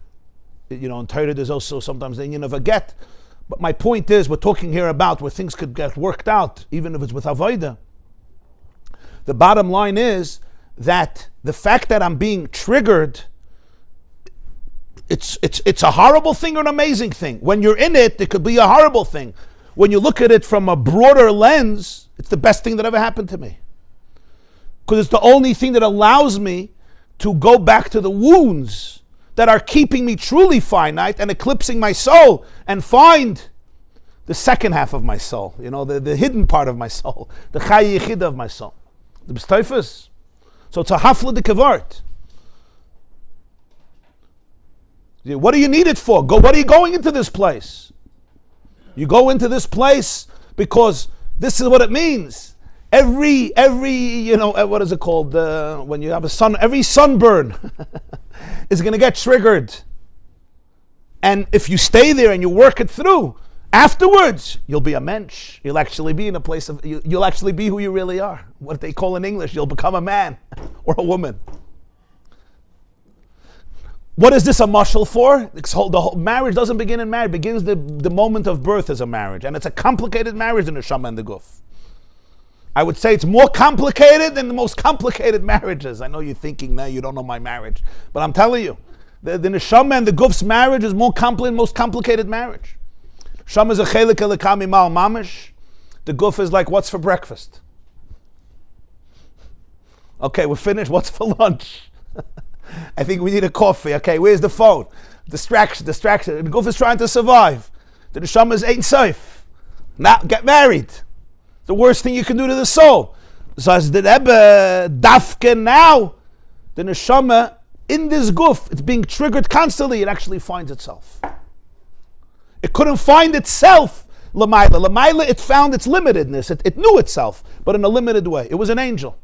In Torah there's also sometimes the union of a get. But my point is, we're talking here about where things could get worked out, even if it's with avodah. The bottom line is that the fact that I'm being triggered, it's a horrible thing or an amazing thing. When you're in it, it could be a horrible thing. When you look at it from a broader lens, it's the best thing that ever happened to me. Because it's the only thing that allows me to go back to the wounds that are keeping me truly finite and eclipsing my soul and find the second half of my soul, the hidden part of my soul, the Chai Yechid of my soul. The B'stoifus. So it's a hafla de kavart. What do you need it for? What are you going into this place? You go into this place because this is what it means. Every what is it called? When you have every sunburn is going to get triggered. And if you stay there and you work it through, afterwards, you'll be a mensch. You'll actually be in a place of, you'll actually be who you really are. What they call in English, you'll become a man or a woman. What is this a mashal for? The whole marriage doesn't begin in marriage. It begins the moment of birth as a marriage. And it's a complicated marriage in the neshama and the guf. I would say it's more complicated than the most complicated marriages. I know you're thinking, no, you don't know my marriage. But I'm telling you, the neshama and the guf's marriage is most complicated marriage. Sham is a chelik elekami mal mamish. The guf is like, what's for breakfast? Okay, we're finished. What's for lunch? I think we need a coffee. Okay, where's the phone? Distraction. The guf is trying to survive. The neshama is Ein Sof. Now get married. The worst thing you can do to the soul. So as the Rebbe dafke now, the neshama in this guf, it's being triggered constantly. It actually finds itself. It couldn't find itself Lamaila. Lamaila, it found its limitedness. It knew itself, but in a limited way. It was an angel.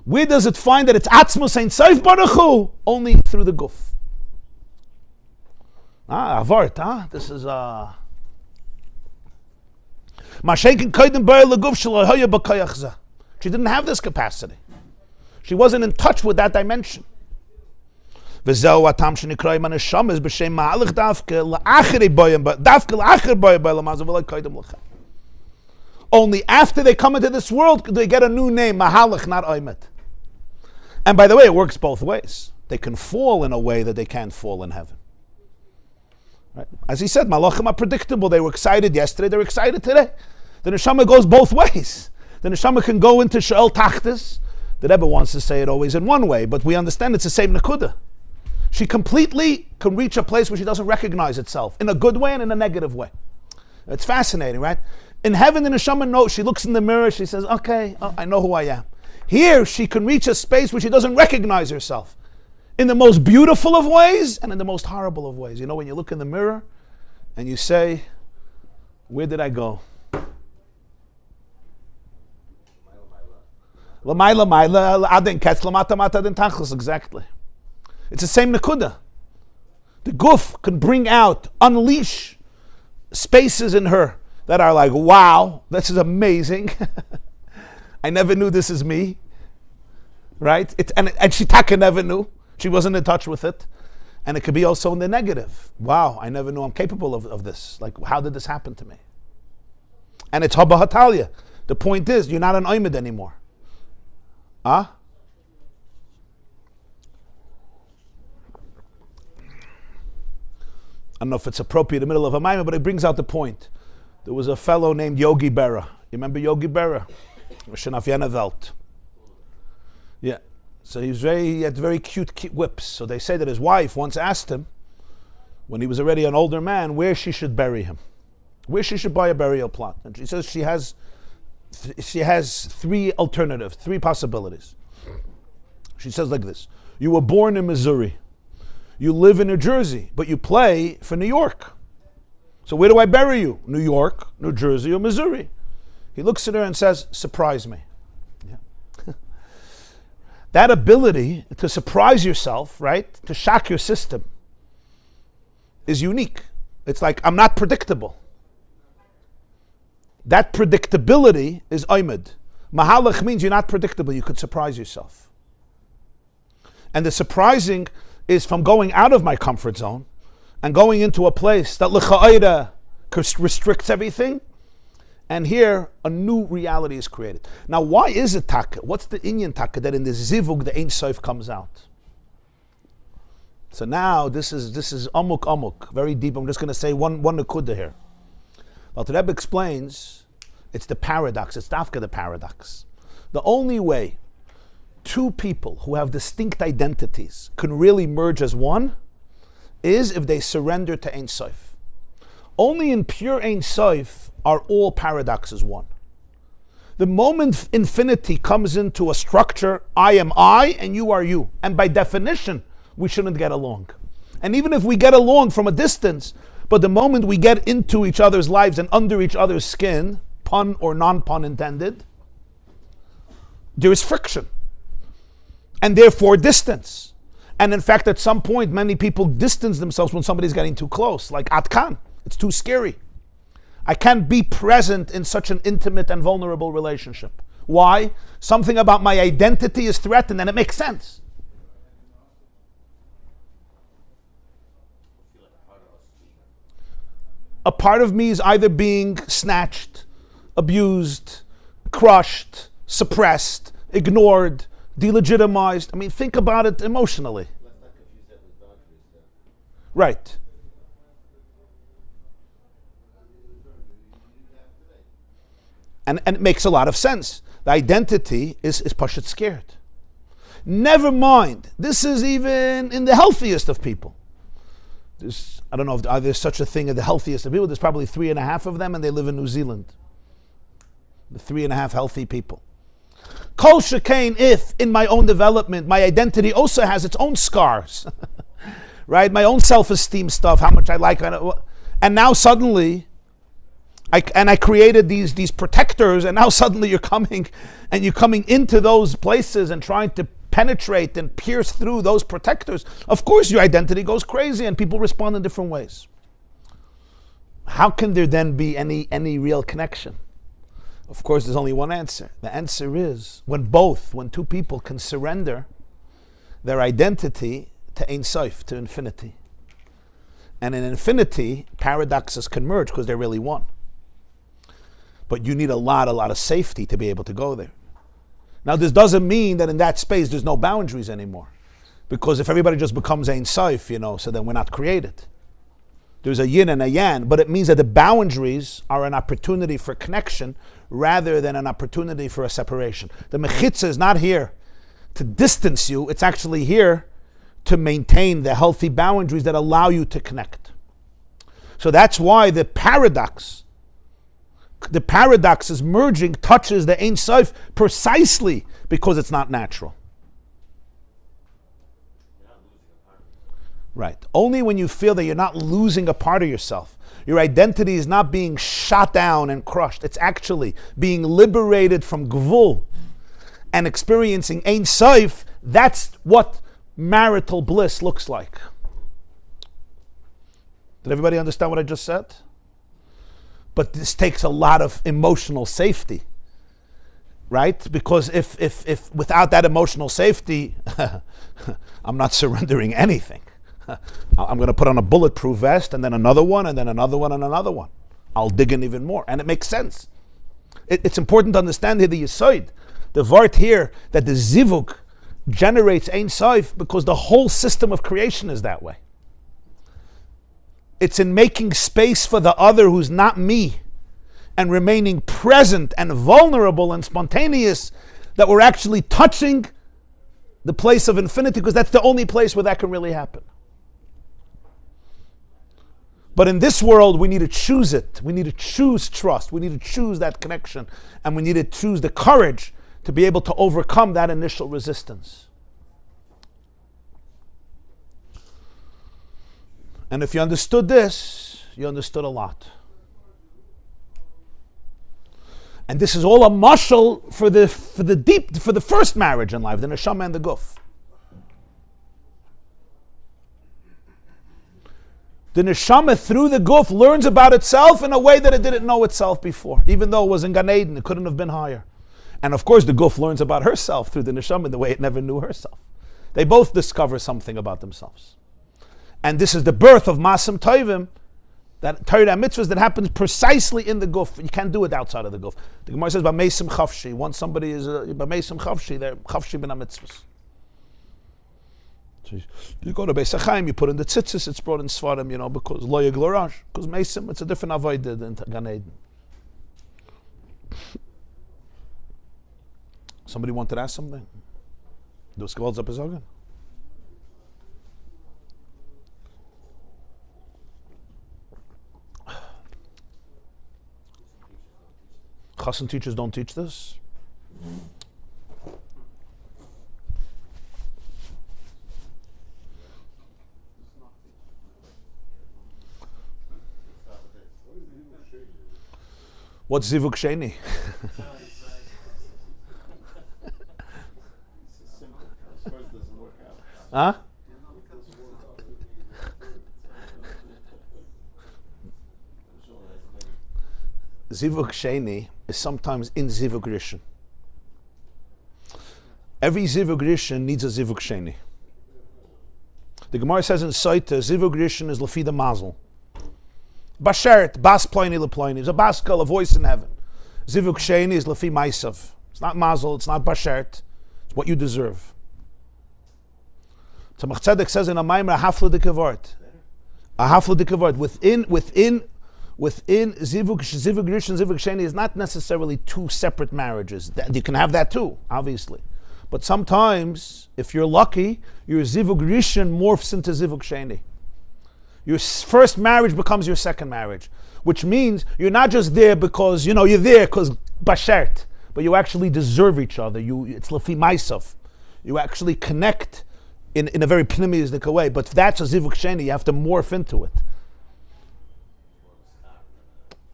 Where does it find that it's Atzmus Ein Sof Baruch Hu? Only through the guf. Avart, This is she didn't have this capacity. She wasn't in touch with that dimension. Only after they come into this world do they get a new name, Mahalach, not Oimet. And by the way, it works both ways. They can fall in a way that they can't fall in heaven. Right? As he said, Malachim are predictable. They were excited yesterday, they're excited today. The neshama goes both ways. The neshama can go into She'el Tachtis. The Rebbe wants to say it always in one way, but we understand it's the same Nakuda. She completely can reach a place where she doesn't recognize itself, in a good way and in a negative way. It's fascinating, right? In heaven, the neshama knows, she looks in the mirror, she says, okay, I know who I am. Here, she can reach a space where she doesn't recognize herself, in the most beautiful of ways and in the most horrible of ways. You know, when you look in the mirror and you say, where did I go? Exactly. It's the same nakuda. The guf can bring out, unleash spaces in her that are like, wow, this is amazing. I never knew this is me. Right? And she taka never knew. She wasn't in touch with it. And it could be also in the negative. Wow, I never knew I'm capable of this. Like, how did this happen to me? And it's haba hatalia. The point is, you're not an oimid anymore. I don't know if it's appropriate in the middle of a maimah, but it brings out the point. There was a fellow named Yogi Berra. You remember Yogi Berra? Welt. Yeah. So he had very cute whips. So they say that his wife once asked him, when he was already an older man, where she should bury him, where she should buy a burial plot. And she says she has three alternatives, three possibilities. She says like this: you were born in Missouri, you live in New Jersey, but you play for New York. So where do I bury you? New York, New Jersey, or Missouri? He looks at her and says, surprise me. Yeah. That ability to surprise yourself, right, to shock your system, is unique. It's like, I'm not predictable. That predictability is oimid. Mahalach means you're not predictable, you could surprise yourself. And the surprising is from going out of my comfort zone and going into a place that l'cha'ira restricts everything, and here a new reality is created. Now, why is it taka? What's the inyan taka that in the zivug the Ein Sof comes out? So now this is amuk, very deep. I'm just going to say one nekuda here. Well, the Rebbe explains it's the paradox. It's dafka the paradox. The only way two people who have distinct identities can really merge as one is if they surrender to Ein Sof. Only in pure Ein Sof are all paradoxes one. The moment infinity comes into a structure, I am I and you are you. And by definition, we shouldn't get along. And even if we get along from a distance, but the moment we get into each other's lives and under each other's skin, pun or non-pun intended, there is friction. And therefore distance. And in fact, at some point, many people distance themselves when somebody's getting too close, like Atkan. It's too scary. I can't be present in such an intimate and vulnerable relationship. Why? Something about my identity is threatened, and it makes sense. A part of me is either being snatched, abused, crushed, suppressed, ignored, delegitimized. I mean, think about it emotionally. Let's not confuse that with boundaries. Right. And it makes a lot of sense. The identity is pashat scared. Never mind. This is even in the healthiest of people. I don't know if there's such a thing as the healthiest of people. There's probably 3.5 of them, and they live in New Zealand. The 3.5 healthy people. Kol shekain, if in my own development, my identity also has its own scars, right? My own self-esteem stuff, how much I like, and now suddenly I created these protectors, and now suddenly you're coming into those places and trying to penetrate and pierce through those protectors. Of course your identity goes crazy and people respond in different ways. How can there then be any real connection? Of course there's only one answer. The answer is when two people can surrender their identity to Ein Sof, to infinity. And in infinity, paradoxes can merge because they're really one. But you need a lot of safety to be able to go there. Now, this doesn't mean that in that space there's no boundaries anymore. Because if everybody just becomes Ein Sof, so then we're not created. There's a yin and a yang, but it means that the boundaries are an opportunity for connection rather than an opportunity for a separation. The mechitza is not here to distance you, it's actually here to maintain the healthy boundaries that allow you to connect. So that's why the paradox is merging, touches the Ein Sof precisely because it's not natural. Right. Only when you feel that you're not losing a part of yourself. Your identity is not being shot down and crushed. It's actually being liberated from gvul and experiencing Ein Sof. That's what marital bliss looks like. Did everybody understand what I just said? But this takes a lot of emotional safety, right? Because if without that emotional safety, I'm not surrendering anything. I'm going to put on a bulletproof vest and then another one and then another one and another one. I'll dig in even more. And it makes sense. It's important to understand here the Yesod, the Vart here, that the Zivug generates Ein Sof because the whole system of creation is that way. It's in making space for the other who's not me and remaining present and vulnerable and spontaneous that we're actually touching the place of infinity, because that's the only place where that can really happen. But in this world, we need to choose it. We need to choose trust. We need to choose that connection. And we need to choose the courage to be able to overcome that initial resistance. And if you understood this, you understood a lot. And this is all a mashal for the first marriage in life, the neshama and the guf. The neshama through the guf learns about itself in a way that it didn't know itself before. Even though it was in Gan Eden, it couldn't have been higher. And of course the guf learns about herself through the neshama in the way it never knew herself. They both discover something about themselves. And this is the birth of Masim Tovim, that Torah mitzvahs that happens precisely in the guf. You can't do it outside of the guf. The Gemara says, "B'meisim chavshi." Once somebody is b'meisim chavshi, they're chavshi b'na mitzvahs. So you go to Beis HaChaim, you put in the tzitzis, it's brought in Svarim, because lo yiglorash, because meisim, it's a different avodah than Gan Eden. Somebody wanted to ask something? Du hast gewollt etwas sagen? Chassan teachers don't teach this. What's Zivug Sheni? Huh? Zivug Sheni is sometimes in Zivug Rishon. Every Zivug Rishon needs a Zivug Sheni. The Gemara says in Saita, Zivug Rishon is Lafida Mazel. Bashert, Bas Ploini LePloini. There's a Baskal, a voice in heaven. Zivug Sheni is Lafi Maisav. It's not Mazel, it's not Bashert. It's what you deserve. Tzemach Tzedek says in a Maimer, a Hafla de Kavart. A Hafla de Kavart. Within Zivug Rishon, Zivug Sheni is not necessarily two separate marriages. You can have that too, obviously. But sometimes, if you're lucky, your Zivug Rishon morphs into Zivug Sheni. Your first marriage becomes your second marriage, which means you're not just there because, you're there because bashert, but you actually deserve each other. It's Lafi Maisav. You actually connect in a very pneumistic way, but that's a Zivug Sheni, you have to morph into it.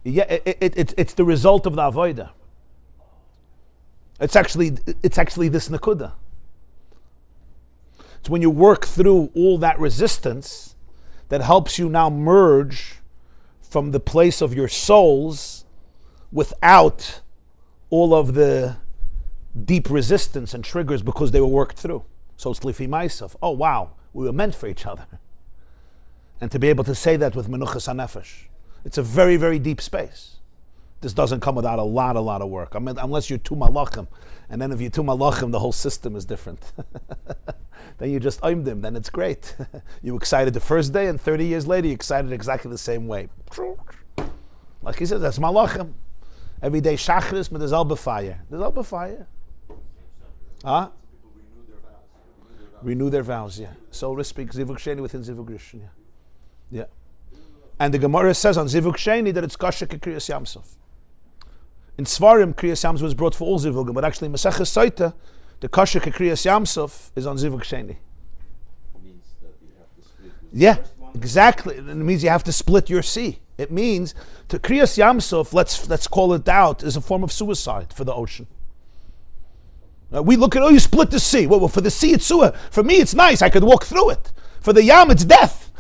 Yeah, it's the result of the avodah. It's actually this nakuda. It's when you work through all that resistance that helps you now merge from the place of your souls without all of the deep resistance and triggers because they were worked through. So it's lifi ma'asav. Oh wow, we were meant for each other. And to be able to say that with menuchas hanefesh, it's a very, very deep space. This doesn't come without a lot of work. I mean, unless you're two malachim. And then if you're two malachim, the whole system is different. Then you just oimdim, then it's great. You excited the first day, and 30 years later, you excited exactly the same way. Like he says, that's malachim. Every day shachris with the zelbe fire. The zelbe fire. Huh? Renew their vows, yeah. So to speak, zivug sheni within zivug rishon, yeah. Yeah. And the Gemara says on zivug sheni that it's kasha kekriyas yamsov. In Svarim, kriyas yamsov was brought for all zivugim, but actually Maseches Soita, the kasha kekriyas yamsov is on zivug sheni. Means that you have to split with Yeah, the first one. exactly. It means you have to split your sea. It means to kriyas yamsov, let's call it out, is a form of suicide for the ocean. We look at, you split the sea. Well, for the sea it's suah. For me it's nice, I could walk through it. For the yam it's death.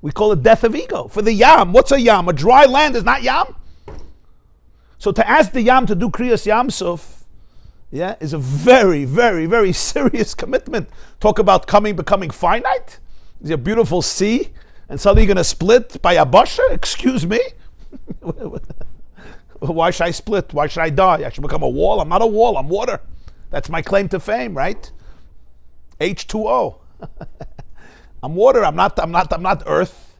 We call it death of ego. For the yam, what's a yam? A dry land is not yam. So to ask the yam to do kriyas yamsuf, yeah, is a very, very, very serious commitment. Talk about becoming finite. It's a beautiful sea, and suddenly you're going to split by a basha? Excuse me? Why should I split? Why should I die? I should become a wall. I'm not a wall, I'm water. That's my claim to fame, right? H2O. I'm water, I'm not earth.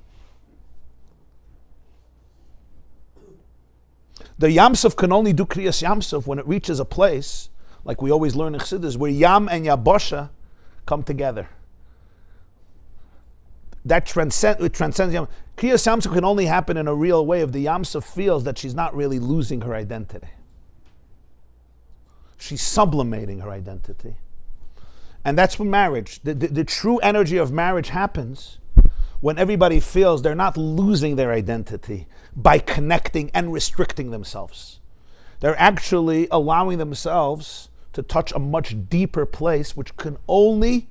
The Yamsuf can only do Kriyas Yamsuf when it reaches a place, like we always learn in Chassidus, where Yam and Yabasha come together. It transcends Yam. Kriyas Yamsuf can only happen in a real way if the Yamsuf feels that she's not really losing her identity. She's sublimating her identity. And that's when marriage, the true energy of marriage happens when everybody feels they're not losing their identity by connecting and restricting themselves. They're actually allowing themselves to touch a much deeper place, which can only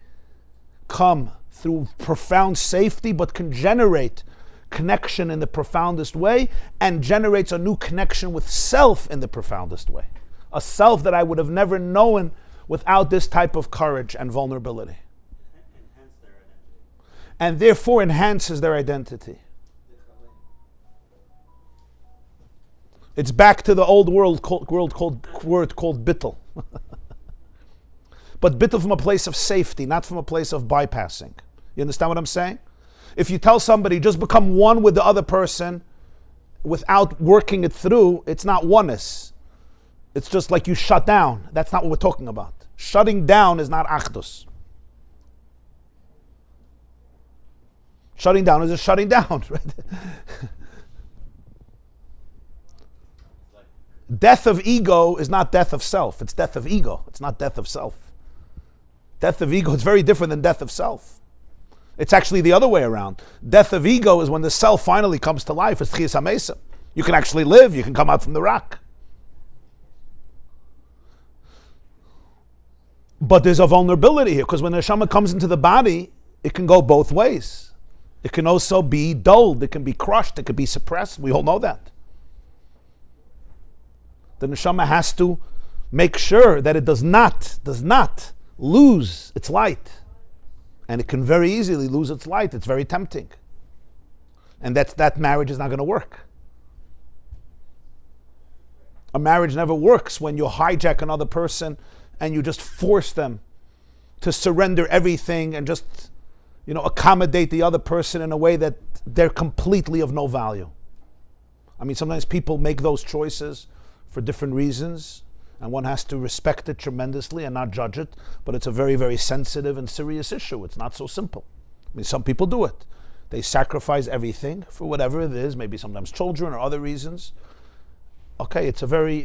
come through profound safety, but can generate connection in the profoundest way and generates a new connection with self in the profoundest way. A self that I would have never known without this type of courage and vulnerability. Enhance their identity. And therefore enhances their identity. It's back to the old word called bittul. But bittul from a place of safety, not from a place of bypassing. You understand what I'm saying? If you tell somebody just become one with the other person without working it through, it's not oneness. It's just like you shut down. That's not what we're talking about. Shutting down is not achdus. Shutting down is a shutting down, right? Death of ego is not death of self. It's death of ego. It's not death of self. Death of ego is very different than death of self. It's actually the other way around. Death of ego is when the self finally comes to life. It's tchias hamesa. You can actually live. You can come out from the rock. But there's a vulnerability here, because when the neshama comes into the body, it can go both ways. It can also be dulled. It can be crushed. It can be suppressed. We all know that. The neshama has to make sure that it does not lose its light. And it can very easily lose its light. It's very tempting. And that marriage is not going to work. A marriage never works when you hijack another person and you just force them to surrender everything and just, accommodate the other person in a way that they're completely of no value. I mean, sometimes people make those choices for different reasons, and one has to respect it tremendously and not judge it, but it's a very, very sensitive and serious issue. It's not so simple. I mean, some people do it. They sacrifice everything for whatever it is, maybe sometimes children or other reasons. Okay, it's a very,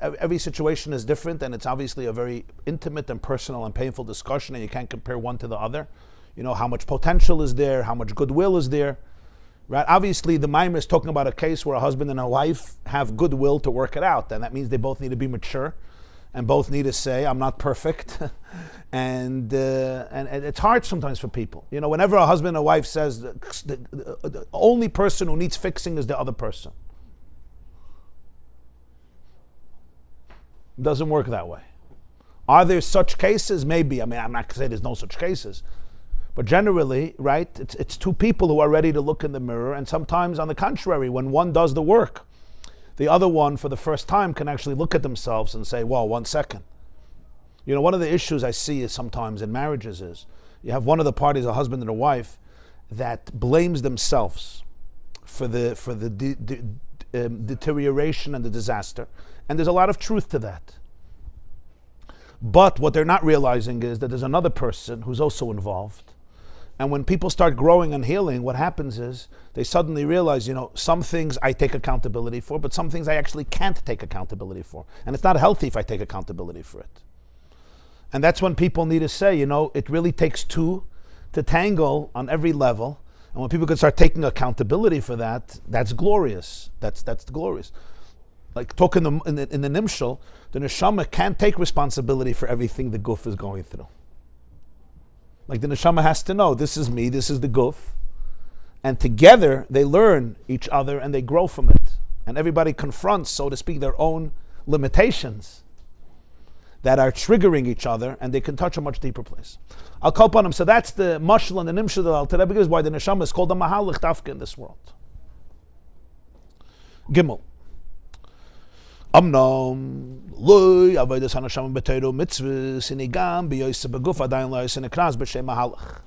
every situation is different, and it's obviously a very intimate and personal and painful discussion, and you can't compare one to the other. How much potential is there, how much goodwill is there. Right? Obviously, the Maimer is talking about a case where a husband and a wife have goodwill to work it out, and that means they both need to be mature, and both need to say, "I'm not perfect," and it's hard sometimes for people. You know, whenever a husband and a wife says the only person who needs fixing is the other person, it doesn't work that way. Are there such cases? Maybe. I mean, I'm not going to say there's no such cases. But generally, right, it's two people who are ready to look in the mirror, and sometimes, on the contrary, when one does the work, the other one, for the first time, can actually look at themselves and say, "Well, 1 second." You know, one of the issues I see is sometimes in marriages is you have one of the parties, a husband and a wife, that blames themselves for the deterioration and the disaster, and there's a lot of truth to that. But what they're not realizing is that there's another person who's also involved. And when people start growing and healing, what happens is they suddenly realize, you know, some things I take accountability for, but some things I actually can't take accountability for. And it's not healthy if I take accountability for it. And that's when people need to say, you know, it really takes two to tangle on every level. And when people can start taking accountability for that, that's glorious. That's glorious. Like talking in the Nimshal, the neshama can't take responsibility for everything the guf is going through. Like the neshama has to know, this is me, this is the guf. And together they learn each other and they grow from it. And everybody confronts, so to speak, their own limitations that are triggering each other, and they can touch a much deeper place. I'll call upon him. So that's the mashal and the nimshal that I'll tell you, because why the neshama is called a mahalich dafka in this world. Gimel. Amnom loy avodas hanasham b'teiro mitzvahs inigam b'yoyse beguf adayin loyse nekras b'shem mahalach.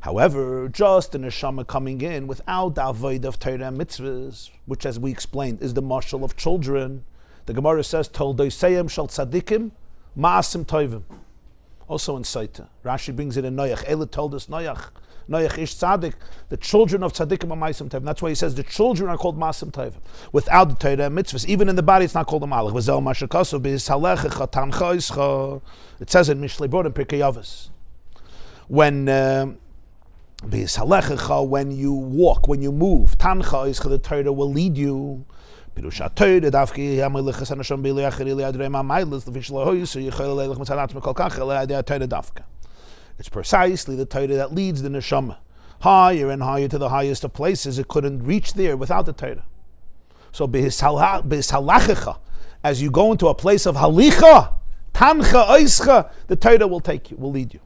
However, just the neshama coming in without the avodah of Torah and mitzvahs, which, as we explained, is the mashal of children. The Gemara says, "Tol doisayim shal tzadikim ma'asim toivim." Also in Saita, Rashi brings it in Noach. Ela told us Noach ish tzadik, the children of tzadikim are ma'asim toivim. That's why he says the children are called ma'asim toivim. Without the Torah and mitzvahs, even in the body, it's not called a malach. V'zel mashakasu b'yishalechecha tancha ischa. It says in Mishlei Brod in Pirkei Avos, when when you walk, when you move, tancha ischa, the Torah will lead you. It's precisely the Torah that leads the neshama higher and higher to the highest of places. It couldn't reach there without the Torah. So as you go into a place of halicha, tancha oischa, the Torah will take you, will lead you.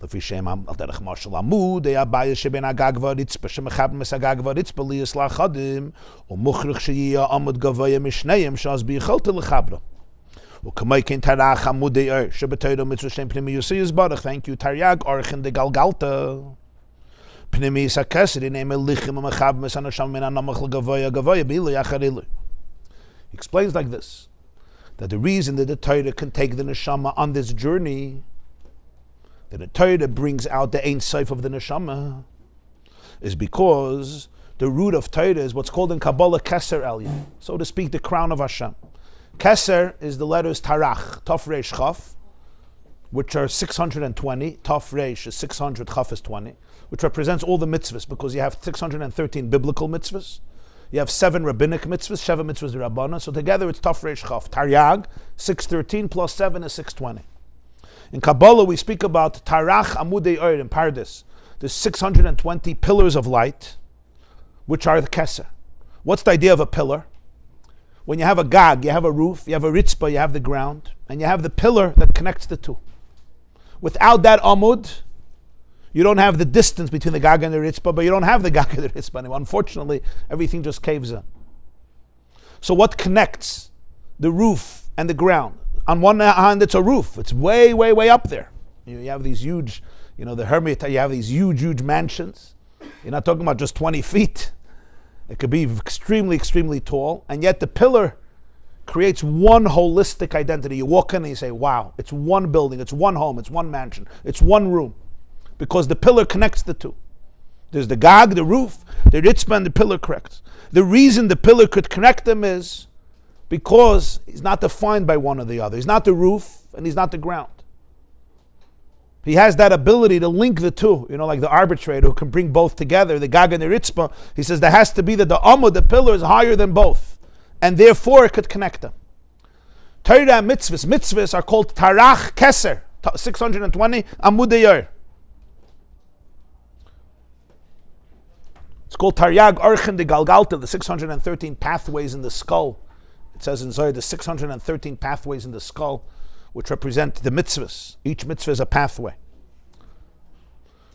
לפי שם על דרך משל עמוד, הבעיה שבין הגג והרצפה, שמחבר מסגג והרצפה ליסלה חדים, ומוכרח שיהיה עמוד גבוה משניהם, שאז ביכולת לחברו. וכמי כן תרח עמודי אור, שבתוירו מצווה שם פנימי יוסי יסברך, thank you, תרי"ג אורחן דגלגלתא. פנימי יסקסר, הנה מליחים ומחבר מסנשם מן הנמוך לגבוה גבוה, בעילוי אחר עילוי. He explains like this, that the reason that the Torah can take the neshama on this journey, that the Torah brings out the Ein Sof of the neshama, is because the root of Torah is what's called in Kabbalah Keser Elyon, so to speak, the crown of Hashem. Keser is the letters Tarach, Tov Reish Chaf, which are 620. Tov Reish is 600, Chaf is 20, which represents all the mitzvahs, because you have 613 biblical mitzvahs, you have 7 rabbinic mitzvahs, 7 mitzvahs the Rabbana, so together it's Tov Reish Chaf. Taryag, 613 plus 7 is 620. In Kabbalah, we speak about Tarach Amudei Or in Pardes. There's 620 pillars of light, which are the Keser. What's the idea of a pillar? When you have a gag, you have a roof, you have a ritzpah, you have the ground, and you have the pillar that connects the two. Without that amud, you don't have the distance between the gag and the ritzpah, but you don't have the gag and the ritzpah anymore. Unfortunately, everything just caves in. So what connects the roof and the ground? On one hand, it's a roof. It's way, way, way up there. You have these huge, the Hermit, you have these huge, huge mansions. You're not talking about just 20 feet. It could be extremely, extremely tall. And yet the pillar creates one holistic identity. You walk in and you say, wow, it's one building, it's one home, it's one mansion, it's one room. Because the pillar connects the two. There's the gag, the roof, the ritzpah, and the pillar connects. The reason the pillar could connect them is because he's not defined by one or the other. He's not the roof, and he's not the ground. He has that ability to link the two, like the arbitrator who can bring both together, the Gag and the Ritzpah. He says there has to be that the Amud, the pillar, is higher than both, and therefore it could connect them. Torah mitzvahs are called Tarach Keser, 620 Amud Yer. It's called Taryag Archen de Galgalta, the 613 pathways in the skull. It says in Zohar, the 613 pathways in the skull, which represent the mitzvahs. Each mitzvah is a pathway.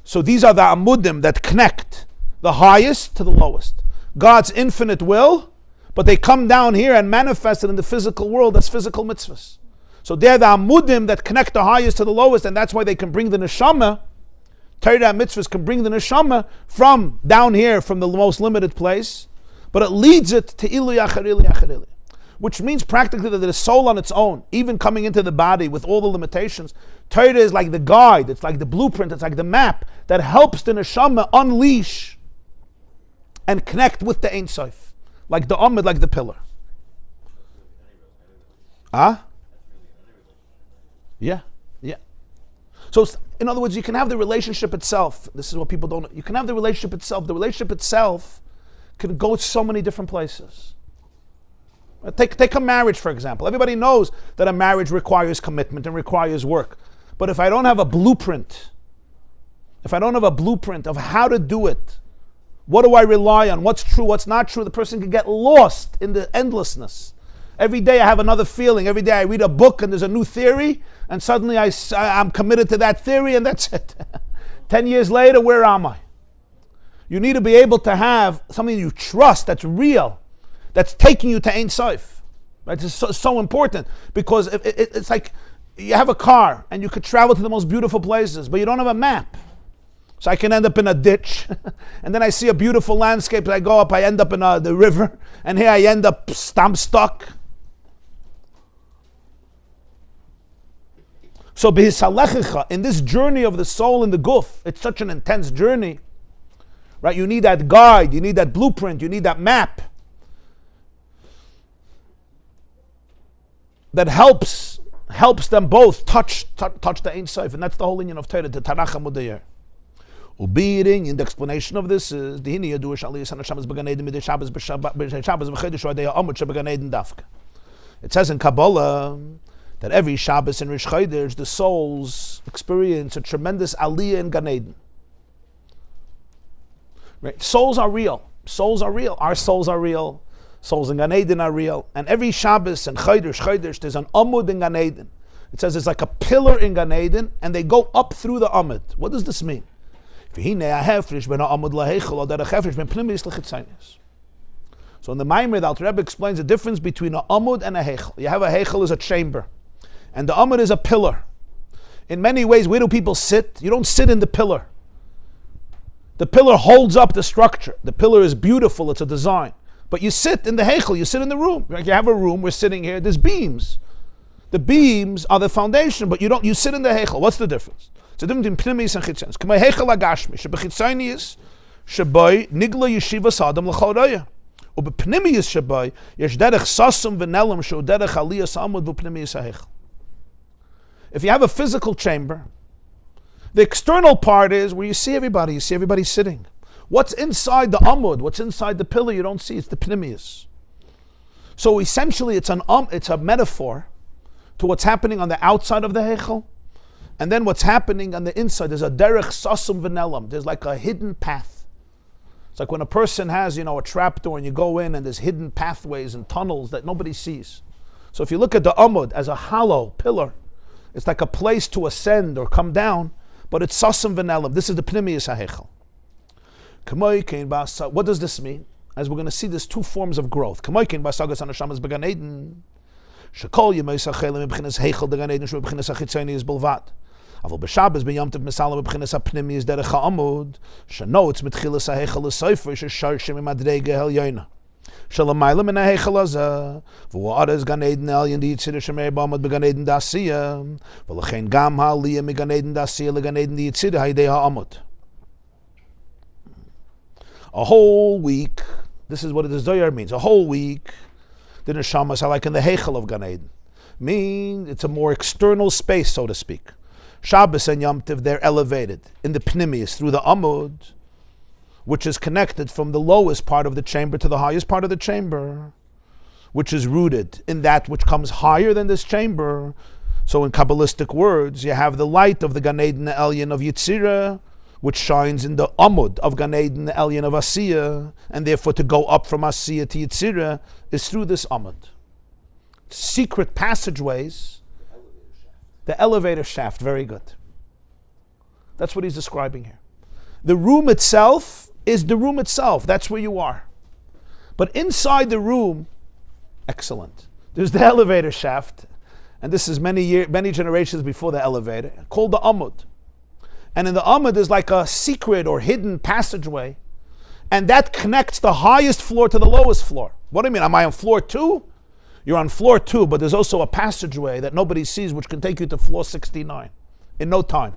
So these are the amudim that connect the highest to the lowest. God's infinite will, but they come down here and manifest it in the physical world as physical mitzvahs. So they're the amudim that connect the highest to the lowest, and that's why they can bring the neshama. Torah mitzvahs can bring the neshama from down here, from the most limited place, but it leads it to ilu yachar ilu yachar ilu. Which means practically that the soul on its own, even coming into the body with all the limitations, Torah is like the guide, it's like the blueprint, it's like the map that helps the neshama unleash and connect with the Ein Sof, like the Amud, like the pillar. Yeah. So in other words, you can have the relationship itself. This is what people don't know. You can have the relationship itself. The relationship itself can go so many different places. Take a marriage, for example. Everybody knows that a marriage requires commitment and requires work. But if I don't have a blueprint, of how to do it, what do I rely on, what's true, what's not true, the person can get lost in the endlessness. Every day I have another feeling. Every day I read a book and there's a new theory, and suddenly I'm committed to that theory, and that's it. 10 years later, where am I? You need to be able to have something you trust that's real, that's taking you to Ein Sof. Right? It's so important, because it's like you have a car and you could travel to the most beautiful places, but you don't have a map. So I can end up in a ditch, and then I see a beautiful landscape, I go up, I end up in the river, and here I end up stuck. So in this journey of the soul in the guf, it's such an intense journey, right? You need that guide, you need that blueprint, you need that map that helps them both touch the Ein Sof, and that's the whole union of Torah, the Tarach Amud Yer. Ubiring, in the explanation of this is the Hini Yadu Shaliyas and Shabbos Beganeden Midei Shabbos B'Chedesh Rodei Amud Shebeganeden Dafka. It says in Kabbalah that every Shabbos and Rish Chodesh the souls experience a tremendous aliyah in Gan Eden. Right? Souls are real. Our souls are real. Souls in Gan Eden are real. And every Shabbos and Chodesh, there's an Amud in Gan Eden. It says it's like a pillar in Gan Eden, and they go up through the Amud. What does this mean? So in the Maimer, the Alter Rebbe explains the difference between an Amud and a Heichel. You have a Heichel is a chamber, and the Amud is a pillar. In many ways, where do people sit? You don't sit in the pillar. The pillar holds up the structure. The pillar is beautiful, it's a design. But you sit in the Heichel, you sit in the room. Like you have a room, we're sitting here, there's beams. The beams are the foundation, but you sit in the Heichel. What's the difference? It's a difference between Pnimis and Chitzonius. K'may Heichel HaGashmi, shebechitzonius, shebay nigla yeshivas adam l'chol raya. Ubepnimius shebay, yesh derech sasum v'nelam shu derech aliyas amud v'pnimius ha'heichel. If you have a physical chamber, the external part is where you see everybody sitting. What's inside the amud, what's inside the pillar, you don't see. It's the pnimius. So essentially, it's a metaphor to what's happening on the outside of the heichel, and then what's happening on the inside. There's a derech sasum v'nelam. There's like a hidden path. It's like when a person has, a trapdoor, and you go in, and there's hidden pathways and tunnels that nobody sees. So if you look at the amud as a hollow pillar, it's like a place to ascend or come down, but it's sasum v'nelam. This is the pnimius ha'heichel. What does this mean? As we're going to see, there's two forms of growth. Shekol Yemei Sachelim B'chinas Heichel D'Gan Eden Shu B'chinas HaChitzonius B'lvad. Avol B'Shabbos B'Yom Tov Misalam B'chinas HaPnimius Derech HaAmud Shano It's Mitchilas HaHeichel L'Sofer Shesharshim Imadrege Hel Yoina Shalamayla Min HaHeichel Hazeh V'Hu Ares Gan Eden Elyon D'Yitzir Shemer B'Amud B'Gan Eden D'Asiyah V'Lechein Gam HaAliyah M'Gan Eden D'Asiyah L'Gan Eden D'Yitzir Haidei HaAmud. A whole week, this is what the Zohar means, a whole week, the neshamas are like in the Heichel of Gan Eden. means it's a more external space, so to speak. Shabbos and Yom Tov, they're elevated in the Pnimius through the Amud, which is connected from the lowest part of the chamber to the highest part of the chamber, which is rooted in that which comes higher than this chamber. So in Kabbalistic words, you have the light of the Gan Eden Elyon of Yitzira, which shines in the Amud of Gan Eden Elyon of Asiya, and therefore to go up from Asiya to Yitzira is through this Amud. Secret passageways. The elevator shaft, very good. That's what he's describing here. The room itself is the room itself. That's where you are. But inside the room, excellent. There's the elevator shaft, and this is many generations before the elevator, called the Amud. And in the Amud is like a secret or hidden passageway, and that connects the highest floor to the lowest floor. What do you mean? Am I on floor 2? You're on floor 2, but there's also a passageway that nobody sees, which can take you to floor 69 in no time.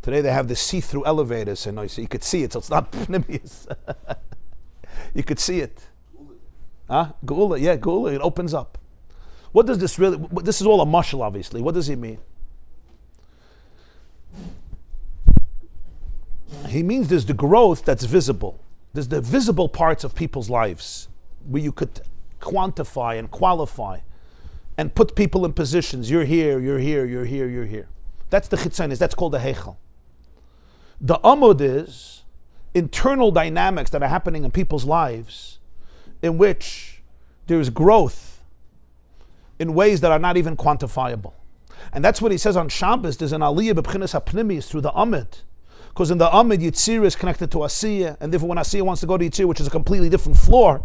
Today they have the see-through elevators, so you could see it, so it's not pnimius. You could see it. Huh? Geula, yeah, Geula, it opens up. What does this really, this is all a mashal, obviously. What does he mean? He means there's the growth that's visible. There's the visible parts of people's lives where you could quantify and qualify and put people in positions. You're here, you're here, you're here, you're here. That's the chitzanis, that's called the heichal. The amud is internal dynamics that are happening in people's lives in which there's growth in ways that are not even quantifiable. And that's what he says on Shabbos, there's an aliyah b'bchinas hapnimis through the amud. Because in the amud, Yitzir is connected to Asiya, and therefore when Asiya wants to go to Yitzir, which is a completely different floor,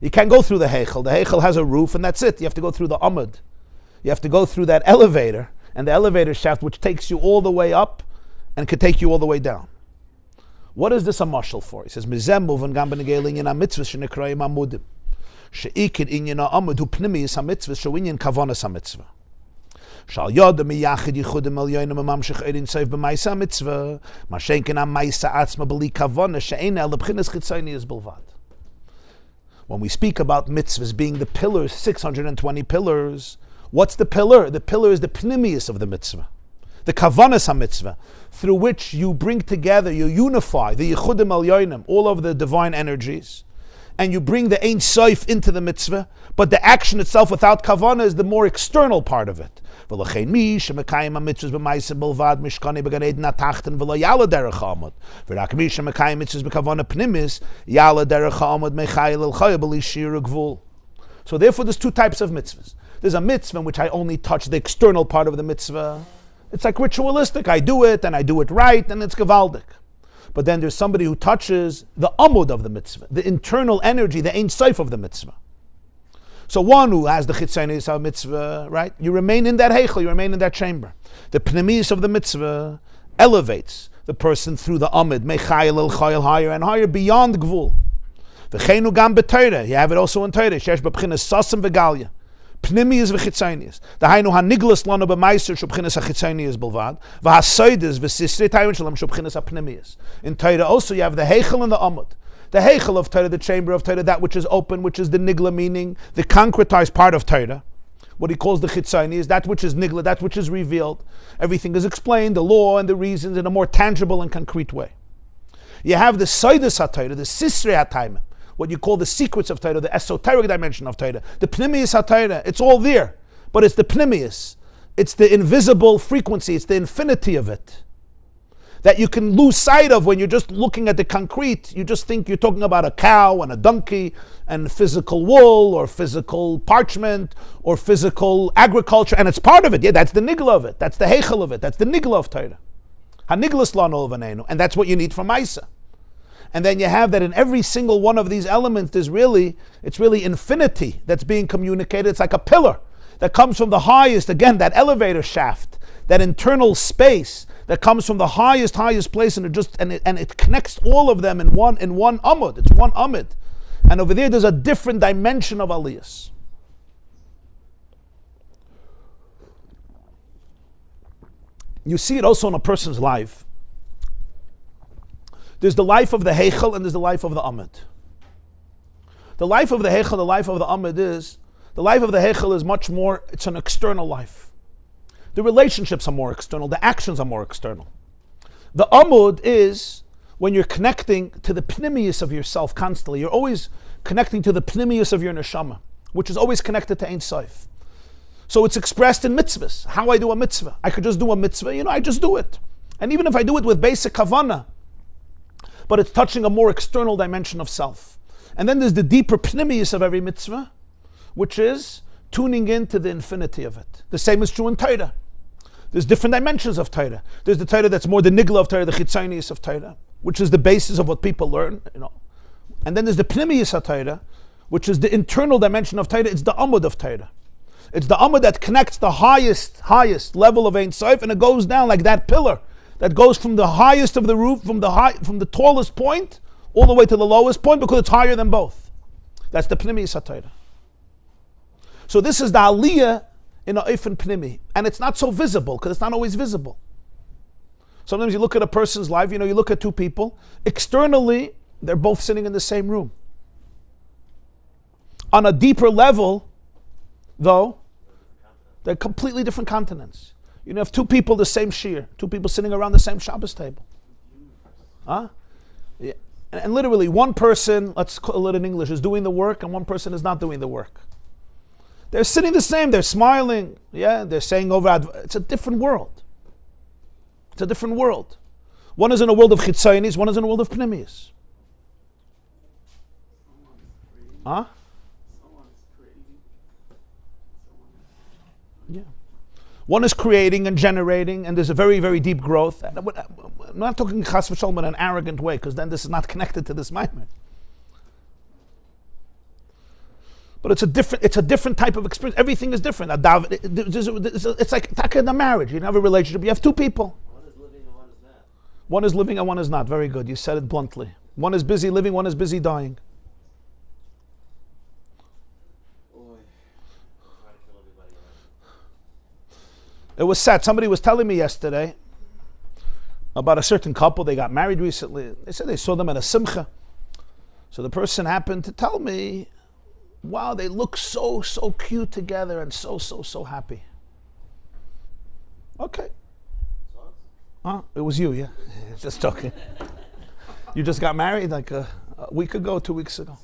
you can't go through the heichal. The heichal has a roof, and that's it. You have to go through the amud. You have to go through that elevator, and the elevator shaft, which takes you all the way up, and could take you all the way down. What is this a mashal for? He says, Mizem muvan gam b'negeling in ha-mitzvah shenekrayim amudim. She'ikid inyan ha-amud hu pnimiyis ha-mitzvah she'inyan kavanas ha-mitzvah. Shal yodem miyachid yichudim el yoynem mamshich erin seif b'maysa ha-mitzvah ma shenken ha-maysa atzma b'li kavana she'ena el b'chinas chitzaynis bilvad. When we speak about mitzvahs being the pillars, 620 pillars, what's the pillar? The pillar is the pnimius of the mitzvah. The kavanas ha-mitzvah, through which you bring together, you unify the yichudim al yoynim, all of the divine energies, and you bring the Ein Sof into the mitzvah, but the action itself without kavanah is the more external part of it. V'lachein mi shemekayim ha-mitzvahs b'maisa bilvad mishkani b'gan eden ha-tachten v'lo yala derech ha-amud. V'rak mi shemekayim mitzvahs b'kavanah pnimis yala derech ha-amud mechayil el-chaya b'li shir gvul. So therefore there's two types of mitzvahs. There's a mitzvah in which I only touch the external part of the mitzvah. It's like ritualistic. I do it and I do it right and it's gavaldik. But then there's somebody who touches the amud of the mitzvah, the internal energy, the Ein Sof of the mitzvah. So one who has the chitzaynis of mitzvah, right? You remain in that heichel, you remain in that chamber. The pnimius of the mitzvah elevates the person through the amud, mechayil el chayil, higher and higher, beyond gvul. V'cheinu gam b'Torah, you have it also in Torah, shesh b'bchinas sasim v'galya. Pnimius v'chitzaynis. The hainu haniglas lanu b'maiser shubchinas ha-chitzaynis bilvad, v'hasoides v'sisrei tayim shalom shubchinas ha-pnimius. In Torah also you have the heichel and the amud. The heichel of Torah, the chamber of Torah, that which is open, which is the nigla, meaning the concretized part of Torah. What he calls the chitzaynis, that which is nigla, that which is revealed. Everything is explained, the law and the reasons, in a more tangible and concrete way. You have the soides ha-Torah, the sisrei ha-tayim, what you call the secrets of Torah, the esoteric dimension of Torah, the pnimius ha-Torah. It's all there, but it's the pnimius. It's the invisible frequency, it's the infinity of it that you can lose sight of when you're just looking at the concrete. You just think you're talking about a cow and a donkey and physical wool or physical parchment or physical agriculture, and it's part of it. Yeah, that's the nigla of it. That's the heichel of it. That's the nigla of Torah. Ha-niglas lanu v'neinu, and that's what you need from Maisa. And then you have that in every single one of these elements, it's really infinity that's being communicated. It's like a pillar that comes from the highest, again, that elevator shaft, that internal space that comes from the highest place, and it connects all of them in one amud. It's one amud. And over there's a different dimension of aliyas. You see it also in a person's life. There's the life of the heichel and there's the life of the amud. The life of the heichel, the life of the amud is The life of the Heichel is much more, it's an external life. The relationships are more external, the actions are more external. The Amud is when you're connecting to the pnimius of yourself constantly. You're always connecting to the pnimius of your neshama, which is always connected to Ein Sof. So it's expressed in mitzvahs. How I do a mitzvah. I could just do a mitzvah, I just do it. And even if I do it with basic kavanah, but it's touching a more external dimension of self. And then there's the deeper pnimius of every mitzvah, which is tuning into the infinity of it. The same is true in Torah. There's different dimensions of Torah. There's the Torah that's more the nigla of Torah, the chitzonius of Torah, which is the basis of what people learn, And then there's the pnimius of Torah, which is the internal dimension of Torah. It's the amud of Torah. It's the amud that connects the highest level of Ein Sof, and it goes down like that pillar that goes from the highest of the roof, from the tallest point, all the way to the lowest point, because it's higher than both. That's the pnimius of Torah. So this is the aliyah in a ofen pnimi, and it's not so visible because it's not always visible. Sometimes you look at a person's life, you look at two people, externally they're both sitting in the same room. On a deeper level, though, they're completely different continents. You have two people the same shiur, two people sitting around the same Shabbos table. Huh? Yeah. And literally one person, let's call it in English, is doing the work and one person is not doing the work. They're sitting the same, they're smiling, they're saying it's a different world. It's a different world. One is in a world of chitzayonis, one is in a world of pnimius. Huh? Yeah. One is creating and generating, and there's a very, very deep growth. I'm not talking chas v'sholom in an arrogant way, because then this is not connected to this maimer. But it's a different type of experience. Everything is different. It's like in a marriage. You have a relationship. You have two people. One is living and one is not. One is living and one is not. Very good. You said it bluntly. One is busy living, one is busy dying. It was sad. Somebody was telling me yesterday about a certain couple. They got married recently. They said they saw them at a simcha. So the person happened to tell me, wow, they look so cute together and so happy. Okay. It was you, yeah? Just joking. You just got married like a week ago, 2 weeks ago.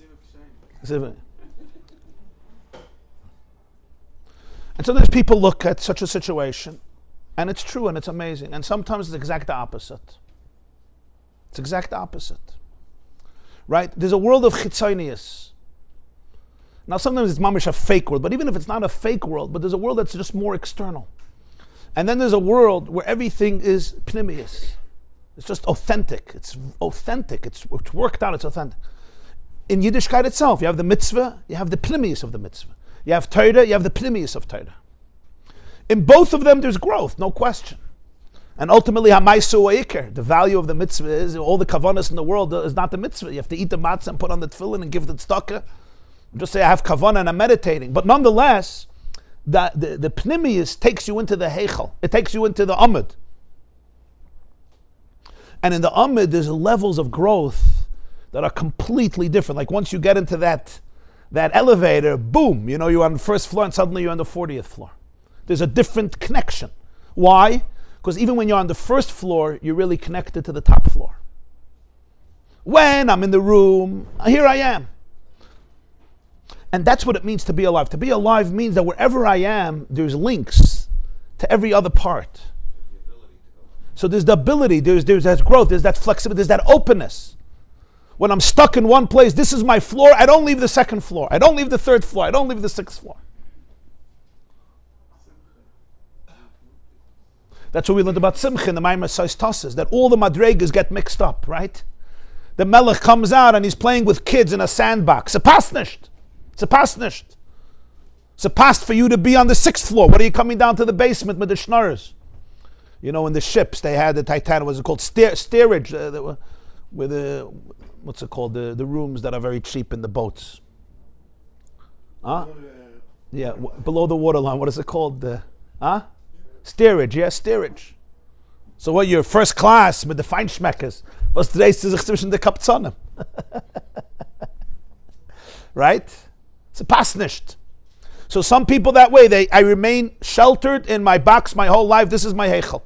And sometimes people look at such a situation, and it's true and it's amazing. And sometimes it's the exact opposite. It's exact opposite. Right? There's a world of chitzonius. Now sometimes it's mamish a fake world, but even if it's not a fake world, but there's a world that's just more external. And then there's a world where everything is pnimius. It's just authentic. It's authentic. It's worked out. It's authentic. In Yiddishkeit itself, you have the mitzvah, you have the pnimius of the mitzvah. You have Torah, you have the pnimius of Torah. In both of them, there's growth, no question. And ultimately, hamaisu ha'ikar, the value of the mitzvah is all the kavanas in the world is not the mitzvah. You have to eat the matzah and put on the tefillin and give the tzedakah. Just say I have kavanah and I'm meditating. But nonetheless, the pnimius takes you into the heichel. It takes you into the amud. And in the amud, there's levels of growth that are completely different. Like once you get into that elevator, boom, you're on the first floor and suddenly you're on the 40th floor. There's a different connection. Why? Because even when you're on the first floor, you're really connected to the top floor. When I'm in the room, here I am. And that's what it means to be alive. To be alive means that wherever I am, there's links to every other part. So there's the ability, there's that growth, there's that flexibility, there's that openness. When I'm stuck in one place, this is my floor, I don't leave the second floor. I don't leave the third floor. I don't leave the sixth floor. That's what we learned about Simcha in the Maimar Sais Tasses, that all the madregas get mixed up, right? The Melech comes out and he's playing with kids in a sandbox. It's a pasnisht. It's a pasnisht. It's a past for you to be on the sixth floor. What are you coming down to the basement with the schnurrs? In the ships, they had the Titanic, what was it called? Steerage, with the, what's it called? The rooms that are very cheap in the boats. Huh? Yeah, below the waterline, what is it called? Steerage, yeah, steerage. So what, you're first class with the Feinschmeckers. Was dreist sich zwischen the Kapzonen. Right? It's a pasnisht. So some people that way, I remain sheltered in my box my whole life. This is my heichel.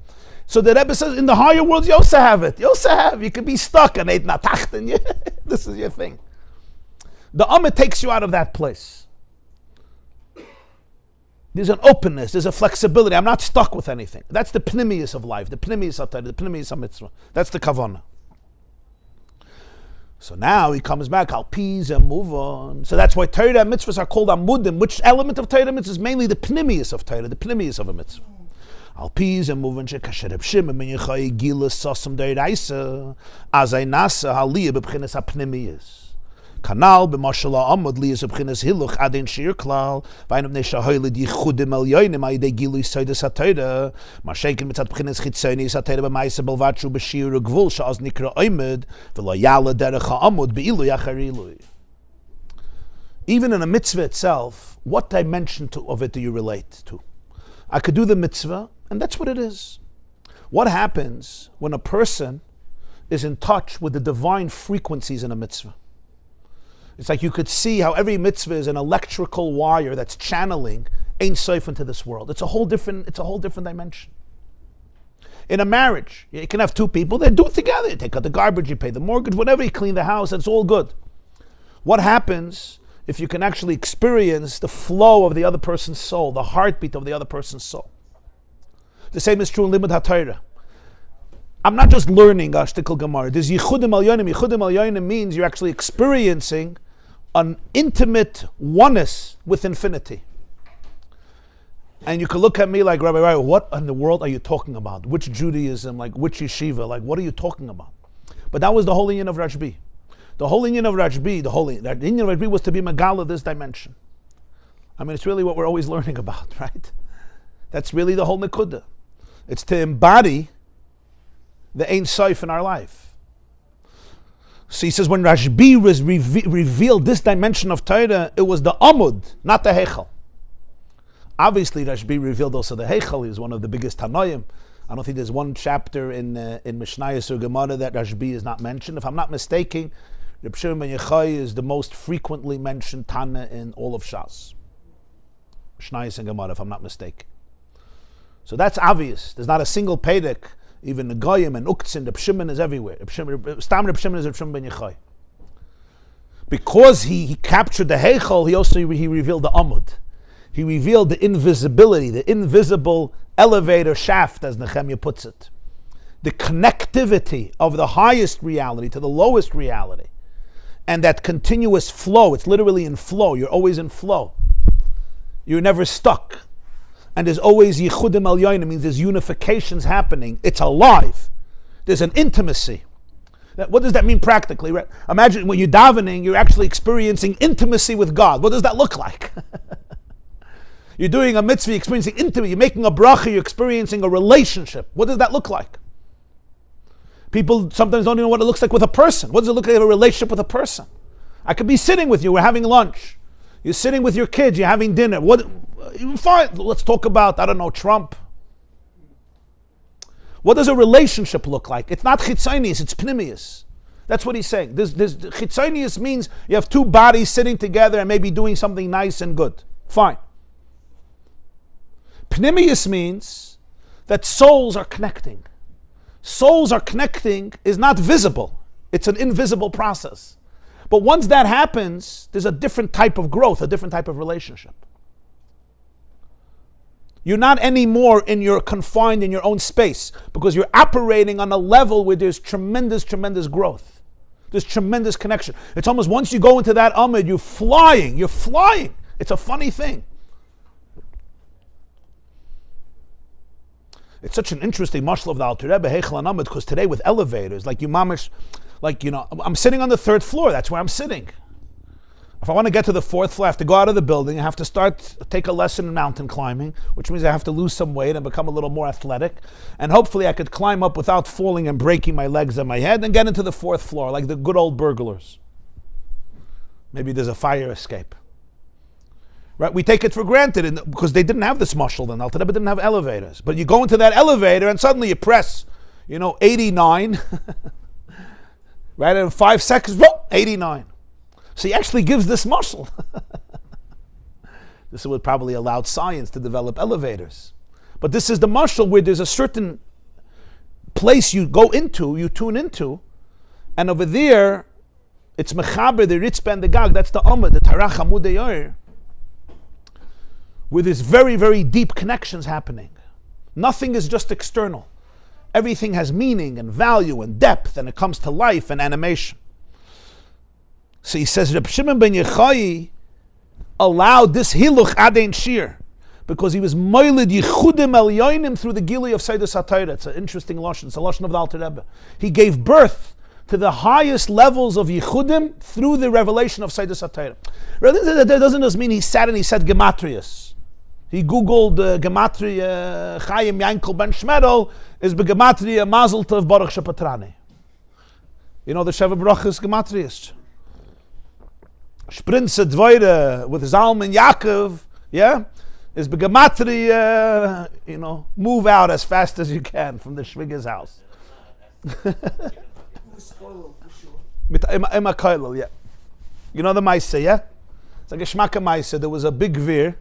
So the Rebbe says, in the higher worlds, you also have it. You also have. You can be stuck and this is your thing. The Amit takes you out of that place. There's an openness. There's a flexibility. I'm not stuck with anything. That's the pnimius of life. The pnimius of Torah. The pnimius of mitzvah. That's the kavanah. So now he comes back, al piz and move on. So that's why Torah and mitzvahs are called amudim. Which element of Torah and mitzvahs is mainly the pnimius of Torah, the pnimius of a mitzvah. Al piz and move on. Shekasher Shimon ben Yochai gilas sasam deiraisa azay nasa haliyah b'bchinas hapnimius. Kanal b'mashala amud liyas b'chinas hiluch adin shir klal v'aynav neshahoylid yichudim el yoynim ayidei gilui soidas ha-Torah mashenkin mitzat b'chinas chitzoni ha-Torah b'maisa b'lvatru b'shir u'gvul sha'az nikra oimid v'lo yala derech ha'amud b'ilui achar ilui. Even in a mitzvah itself, what dimension of it do you relate to? I could do the mitzvah, and that's what it is. What happens when a person is in touch with the divine frequencies in a mitzvah? It's like you could see how every mitzvah is an electrical wire that's channeling Ein Sof into this world. It's a whole different dimension. In a marriage, you can have two people, they do it together. You take out the garbage, you pay the mortgage, whatever, you clean the house, it's all good. What happens if you can actually experience the flow of the other person's soul, the heartbeat of the other person's soul? The same is true in Limud HaTorah. I'm not just learning Ashtikal Gemara. There's Yichudim Al Yonim. Yichudim Al Yonim means you're actually experiencing an intimate oneness with infinity. And you could look at me like, Rabbi, what in the world are you talking about? Which Judaism, like which yeshiva, like what are you talking about? But that was the whole union of Rabbi. The whole union of Rabbi, the union of Rabbi was to be Megala this dimension. I mean, it's really what we're always learning about, right? That's really the whole Nekuda. It's to embody the Ein Sof in our life. So he says when Rashbi was revealed this dimension of Torah, it was the Amud, not the Heichel. Obviously, Rashbi revealed also the Heichel. He was one of the biggest Tanoim. I don't think there's one chapter in Mishnayos or Gemara that Rashbi is not mentioned. If I'm not mistaken, Reb Shimon ben Yochai is the most frequently mentioned Tana in all of Shas. Mishnayos and Gemara, if I'm not mistaken. So that's obvious. There's not a single Pedek. Even the Goyim and Uktzin, Reb Shimon is everywhere. Stam Reb Shimon is Reb Shimon ben Yochai. Because he captured the Heichel, he revealed the Amud. He revealed the invisibility, the invisible elevator shaft, as Nehemiah puts it. The connectivity of the highest reality to the lowest reality. And that continuous flow, it's literally in flow. You're always in flow. You're never stuck. And there's always yichudim al yoyin, means there's unifications happening. It's alive. There's an intimacy. What does that mean practically? Right? Imagine when you're davening, you're actually experiencing intimacy with God. What does that look like? You're doing a mitzvah, you're experiencing intimacy. You're making a bracha, you're experiencing a relationship. What does that look like? People sometimes don't even know what it looks like with a person. What does it look like to have a relationship with a person? I could be sitting with you, we're having lunch. You're sitting with your kids, you're having dinner. Fine, let's talk about, I don't know, Trump. What does a relationship look like? It's not chitzonius, it's pnimius. That's what he's saying. Chitzonius means you have two bodies sitting together and maybe doing something nice and good. Fine. Pnimius means that souls are connecting. Souls are connecting is not visible. It's an invisible process. But once that happens, there's a different type of growth, a different type of relationship. You're not anymore confined in your own space because you're operating on a level where there's tremendous, tremendous growth. There's tremendous connection. It's almost once you go into that amid, you're flying. It's a funny thing. It's such an interesting mashal of the Alter Rebbe, Heichel and Amid, because today with elevators, I'm sitting on the third floor, that's where I'm sitting. If I want to get to the fourth floor, I have to go out of the building, I have to take a lesson in mountain climbing, which means I have to lose some weight and become a little more athletic, and hopefully I could climb up without falling and breaking my legs and my head, and get into the fourth floor, like the good old burglars. Maybe there's a fire escape. Right? We take it for granted because they didn't have this mashal then. Alter Rebbe didn't have elevators. But you go into that elevator and suddenly you press, 89. Right? And in 5 seconds, 89. So he actually gives this mashal. This would probably allowed science to develop elevators. But this is the mashal where there's a certain place you go into, you tune into, and over there, it's mechaber, the ritzpah and the gag, that's the amud, the tarach amud deyor, where there's very, very deep connections happening. Nothing is just external. Everything has meaning and value and depth, and it comes to life and animation. So he says, Reb Shimon ben Yochai allowed this hiluch adein shir, because he was moiled yichudim el yoinim through the gili of Seidus HaTorah. It's an interesting lashon. It's a lashon of the Alter Rebbe. He gave birth to the highest levels of yichudim through the revelation of Seidus HaTorah. That doesn't just mean he sat and he said gematrias. He googled gematria Chaim Yankel ben Shmedel is begematria Mazel Tov Baruch Shepatrani. You know the Sheva Brachas gematrias. Sprinze Dvoire with Zalman Yaakov, yeah, is begematria, move out as fast as you can from the Shviga's house. Mit Ema Koilel, yeah. You know the Maisa, yeah? It's like a Shmaka Maisa. There was a big Vir,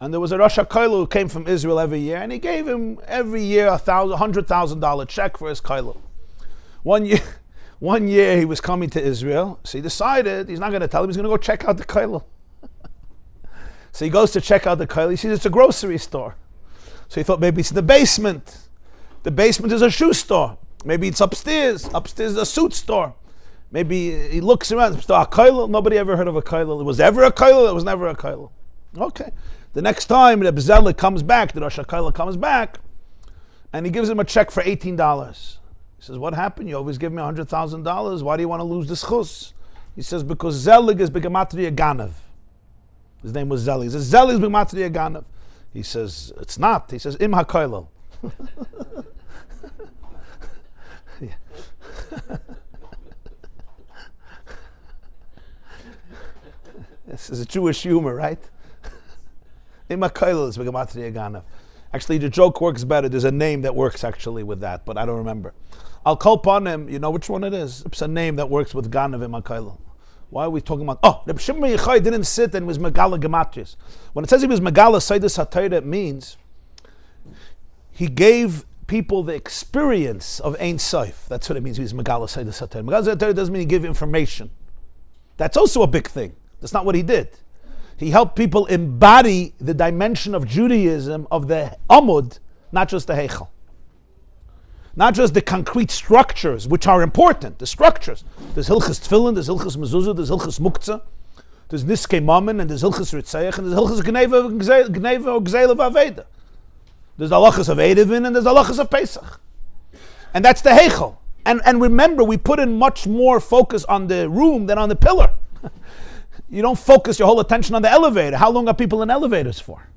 and there was a Rosh HaKoilel who came from Israel every year, and he gave him every year $100,000 check for his Koilel. One year he was coming to Israel, so he decided he's not going to tell him, he's going to go check out the Koilel. So he goes to check out the Koilel. He sees it's a grocery store. So he thought maybe it's in the basement. The basement is a shoe store. Maybe it's upstairs. Upstairs is a suit store. Maybe he looks around. A Koilel? Nobody ever heard of a Koilel. Was there ever a Koilel? It was never a Koilel. Okay. The next time the Bezela comes back, the Rosh HaKoilel comes back, and he gives him a check for $18. He says, what happened? You always give me $100,000. Why do you want to lose this chus? He says, because Zelig is begematria Ganav. His name was Zelig. He says, Zelig is begematria Ganav. He says, it's not. He says, Im HaKoilel. This is a Jewish humor, right? Im HaKoilel is begematria Ganav. Actually, the joke works better. There's a name that works actually with that, but I don't remember. I'll call upon him. You know which one it is? It's a name that works with Ganav Im HaKoilel. Why are we talking about? Oh, Reb Shimon ben Yochai didn't sit and was Megala Gematrias. When it says he was Megala Seidus HaTorah, it means he gave people the experience of Ein Sof. That's what it means. He was Megala Seidus HaTorah. Megala Seidus HaTorah doesn't mean he gave information. That's also a big thing. That's not what he did. He helped people embody the dimension of Judaism, of the Amud, not just the Heichel. Not just the concrete structures, which are important, the structures. There's Hilchas Tefillin, there's Hilchas Mezuzah, there's Hilchas Muktzah, there's Niskei Mammon, and there's Hilchas Ritzayach, and there's Hilchas Gneva or Gzeila V'Aveda. There's the halachas of Eidevin, and there's the halachas of Pesach. And that's the Heichel. And remember, we put in much more focus on the room than on the pillar. You don't focus your whole attention on the elevator. How long are people in elevators for?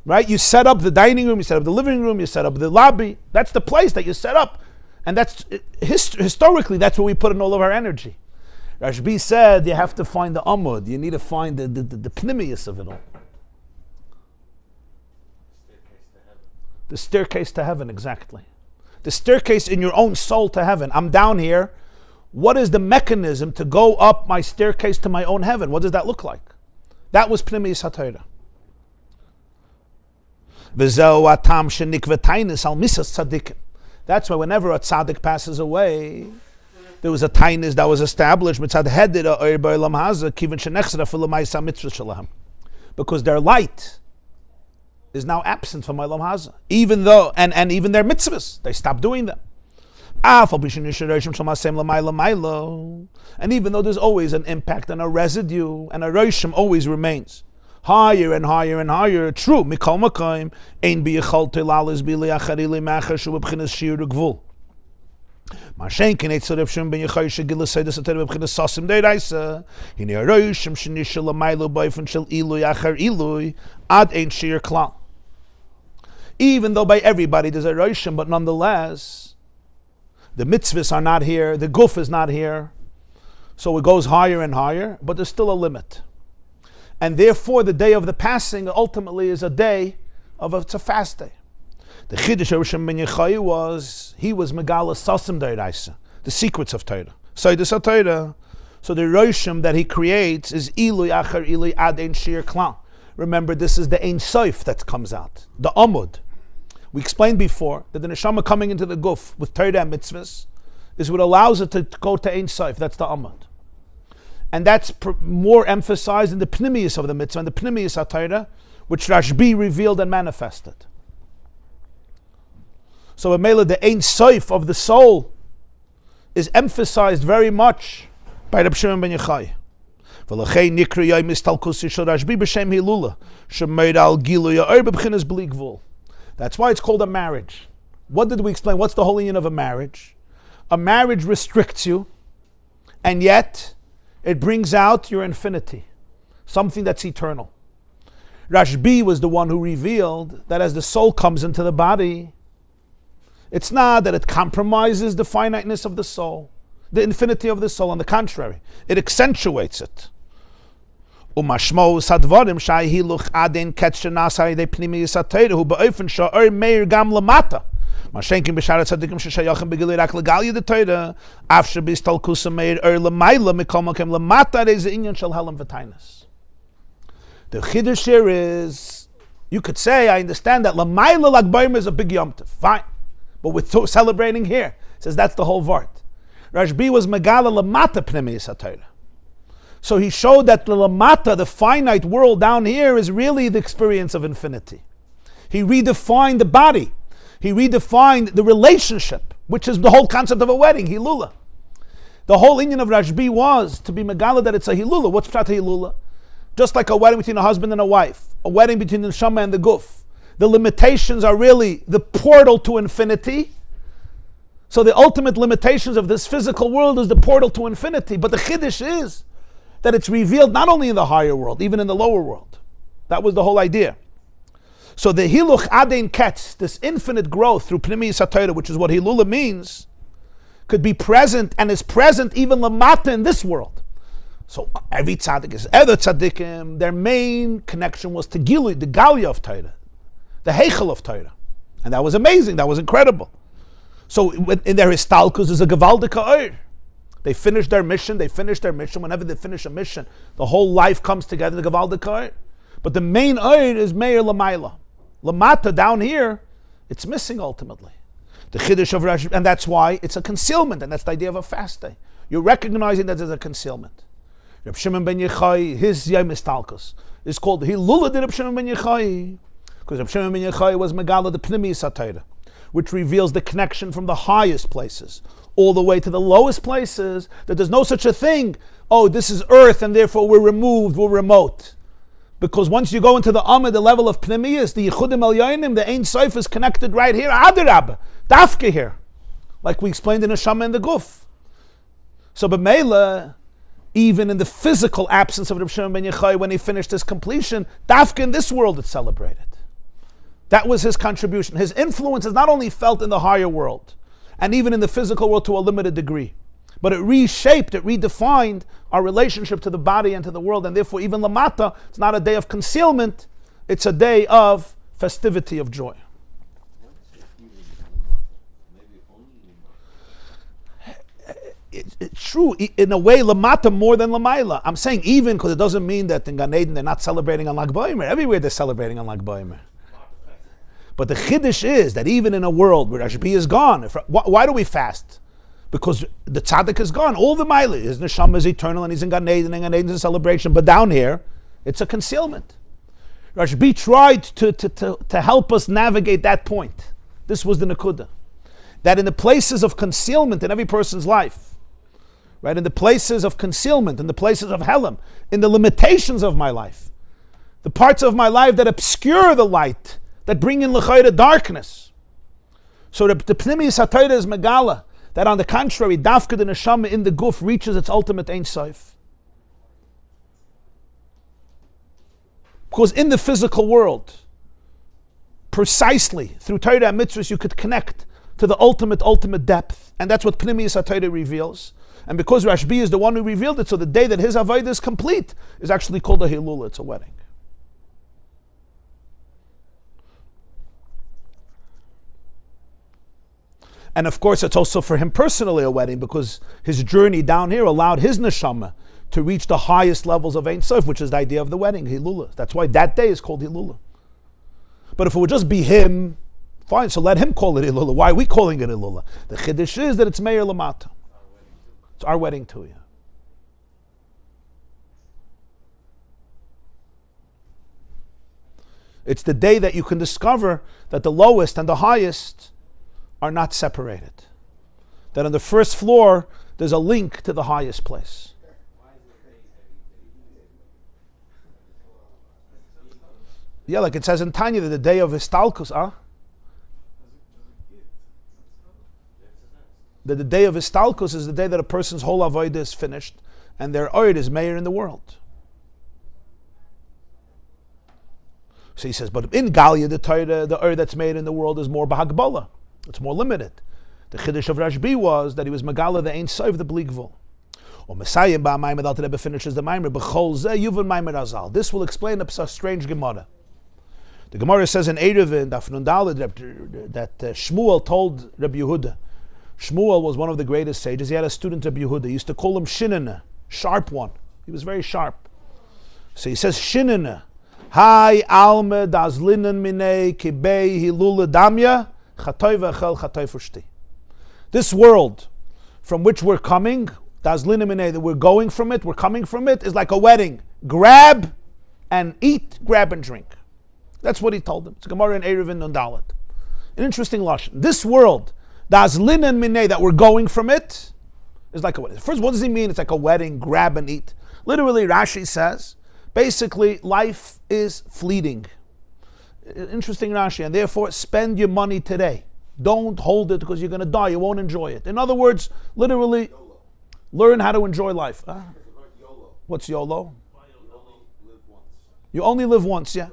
Right? You set up the dining room, you set up the living room, you set up the lobby. That's the place that you set up. And that's historically, that's where we put in all of our energy. Rabbi said you have to find the amud. You need to find the pnimius of it all. The staircase to heaven, exactly. The staircase in your own soul to heaven. I'm down here. What is the mechanism to go up my staircase to my own heaven? What does that look like? That was Pnimius HaTorah. That's why whenever a tzaddik passes away, there was a tainus that was established because their light is now absent from Olam Hazeh. Even though, and even their mitzvahs, they stopped doing them. And even though there's always an impact and a residue, and a roshim always remains. Higher and higher and higher. True. Mikol Makom, ein biyachal telalis b'liachari l'machar shu b'bchinas shir gvul. Mashenkin etz Reb Shimon ben Yochai shegilas seidus HaTorah b'bchinas sasim deiraisa. Hine roshim shenishal l'maylo b'ofen shel ilui achar ilui ad ein shir klal. Even though by everybody there's a roshim, but nonetheless, the mitzvahs are not here, the guf is not here. So it goes higher and higher, but there's still a limit. And therefore the day of the passing ultimately is a day it's a fast day. The Chiddush of Rishon ben Yochai was, he was Megala Sasim Deiraisa, the secrets of Torah. Seidus HaTorah. So the roshim that he creates is ilui achar ilui ad ein shir klal. Remember, this is the Ein Sof that comes out, the Amud. We explained before that the neshama coming into the guf with Torah and mitzvahs is what allows it to go to Ein Sof. That's the Amud. And that's more emphasized in the pnimius of the mitzvah, and the pnimius HaTorah, which Rashbi revealed and manifested. So in Mela, the Ein Sof of the soul is emphasized very much by Reb Shimon ben Yochai. V'lachei nikra yom istalkus yishal Rashbi b'shem Hilula shemeir al gilu ya'or b'b'chinas b'li gvul. That's why it's called a marriage. What did we explain? What's the whole union of a marriage? A marriage restricts you, and yet it brings out your infinity, something that's eternal. Rashbi was the one who revealed that as the soul comes into the body, it's not that it compromises the finiteness of the soul, the infinity of the soul. On the contrary, it accentuates it. Umashmo sadvarim shai hiluch adin ketchenasai de pnimiyus atayru hu beofen sha'or meir gam lamata. Mashenkim b'sharat tzadikim sheshayachim begilui rak legalia de Torah af shebistal kusa meir lamayla mikol makem lamata reize inyan shel halam v'tainas. The chiddush here is, you could say, I understand that lamayla lag b'omer is a big yom tov. Fine. But we're celebrating here. It says that's the whole vart. Rashbi was megala lamata pnimiyus HaTorah. So he showed that the lamata, the finite world down here, is really the experience of infinity. He redefined the body. He redefined the relationship, which is the whole concept of a wedding, Hilula. The whole inyan of Rashbi was to be megala that it's a Hilula. What's pshat Hilula? Just like a wedding between a husband and a wife, a wedding between the neshama and the guf. The limitations are really the portal to infinity. So the ultimate limitations of this physical world is the portal to infinity. But the chiddush is that it's revealed not only in the higher world, even in the lower world. That was the whole idea. So the hiluch adein ketz, this infinite growth through pnimiyus HaTorah, which is what Hilula means, could be present and is present even lamata in this world. So every tzaddik is other tzaddikim, their main connection was to Gilui, the Galia of Torah, the Heichel of Torah. And that was amazing, that was incredible. So in their histalkus is a gewaldika oir. They finish their mission. Whenever they finish a mission, the whole life comes together, the gewaldika oir. But the main oir is meir lamayla. Lamata down here, it's missing ultimately. The chiddush of Rashi, and that's why it's a concealment, and that's the idea of a fast day. You're recognizing that there's a concealment. Reb Shimon ben Yochai, his Yom Istalkus, is called Hilula de Reb Shimon ben Yochai, because Reb Shimon ben Yochai was Megala the Pnimiyus HaTorah, which reveals the connection from the highest places all the way to the lowest places, that there's no such a thing, oh, this is earth and therefore we're removed, we're remote. Because once you go into the Amid, the level of Pnimiyus, the Yichudim Elyonim, the Ein Sof is connected right here, Adarab, Dafke here, like we explained in Neshama and the Guf. So B'meila, even in the physical absence of Reb Shimon ben Yochai, when he finished his completion, Dafke in this world it's celebrated. That was his contribution. His influence is not only felt in the higher world, and even in the physical world to a limited degree, but it reshaped, it redefined our relationship to the body and to the world, and therefore even Lamata, it's not a day of concealment, it's a day of festivity, of joy. It's true, in a way, Lamata more than Lamaila. I'm saying even because it doesn't mean that in Gan Eden they're not celebrating on Lag BaOmer. Everywhere they're celebrating on Lag BaOmer. But the chiddush is that even in a world where Rashbi is gone, why do we fast? Because the tzaddik is gone. All the Maila, his neshama is eternal and he's in Gan Eden, and Gan Eden is a celebration. But down here, it's a concealment. Rashbi tried to help us navigate that point. This was the Nakuda. That in the places of concealment in every person's life, right, in the places of concealment, in the places of Helam, in the limitations of my life, the parts of my life that obscure the light, that bring in l'chayra darkness. So the Pnimiyus HaTorah is Megala, that on the contrary, Dafka the Neshama in the Guf reaches its ultimate Ein Sof. Because in the physical world, precisely through Torah and Mitzvahs, you could connect to the ultimate depth. And that's what Pnimiyus HaTorah reveals. And because Rashbi is the one who revealed it, so the day that his Avodah is complete is actually called a Hilula, it's a wedding. And of course, it's also for him personally a wedding, because his journey down here allowed his neshama to reach the highest levels of Ein Sof, which is the idea of the wedding, Hilula. That's why that day is called Hilula. But if it would just be him, fine, so let him call it Hilula. Why are we calling it Hilula? The Chiddush is that it's Meir Lamata. It's our wedding too, yeah. It's the day that you can discover that the lowest and the highest are not separated. That on the first floor, there's a link to the highest place. Yeah, like it says in Tanya, that the day of Istalkus, that the day of Istalkus is the day that a person's whole avodah is finished, and their oid is mayor in the world. So he says, but in Galia, the Torah, the oid that's made in the world is more Bahagbola. It's more limited. The Chiddush of Rabbi was that he was Megala the Ein Sof the Bligvul. Or Messiah Ba'amayim, that the Rebbe finishes the Maimer, B'chol Zeh Yuvan Maimer Azal. This will explain a strange Gemara. The Gemara says in Erevin, Daf Nun Daled, that Shmuel told Rabbi Yehuda. Shmuel was one of the greatest sages. He had a student, Rabbi Yehuda. He used to call him Shinana, sharp one. He was very sharp. So he says, Shinana, Hai Alme das Linen Minei Kibei Hilula Damya Chatoy V'Achel Chatoy Fushti. This world from which we're coming, das Linen Minei, that we're going from it, we're coming from it, is like a wedding. Grab and eat, grab and drink. That's what he told them. It's Gemara in Erevin Nun Dalet. An interesting lashon. This world, das Linen Minei, that we're going from it, is like a wedding. First, what does he mean? It's like a wedding, grab and eat. Literally, Rashi says, basically, life is fleeting. Interesting Rashi, and therefore spend your money today. Don't hold it because you're going to die. You won't enjoy it. In other words, literally, learn how to enjoy life. What's YOLO? You only live once, yeah.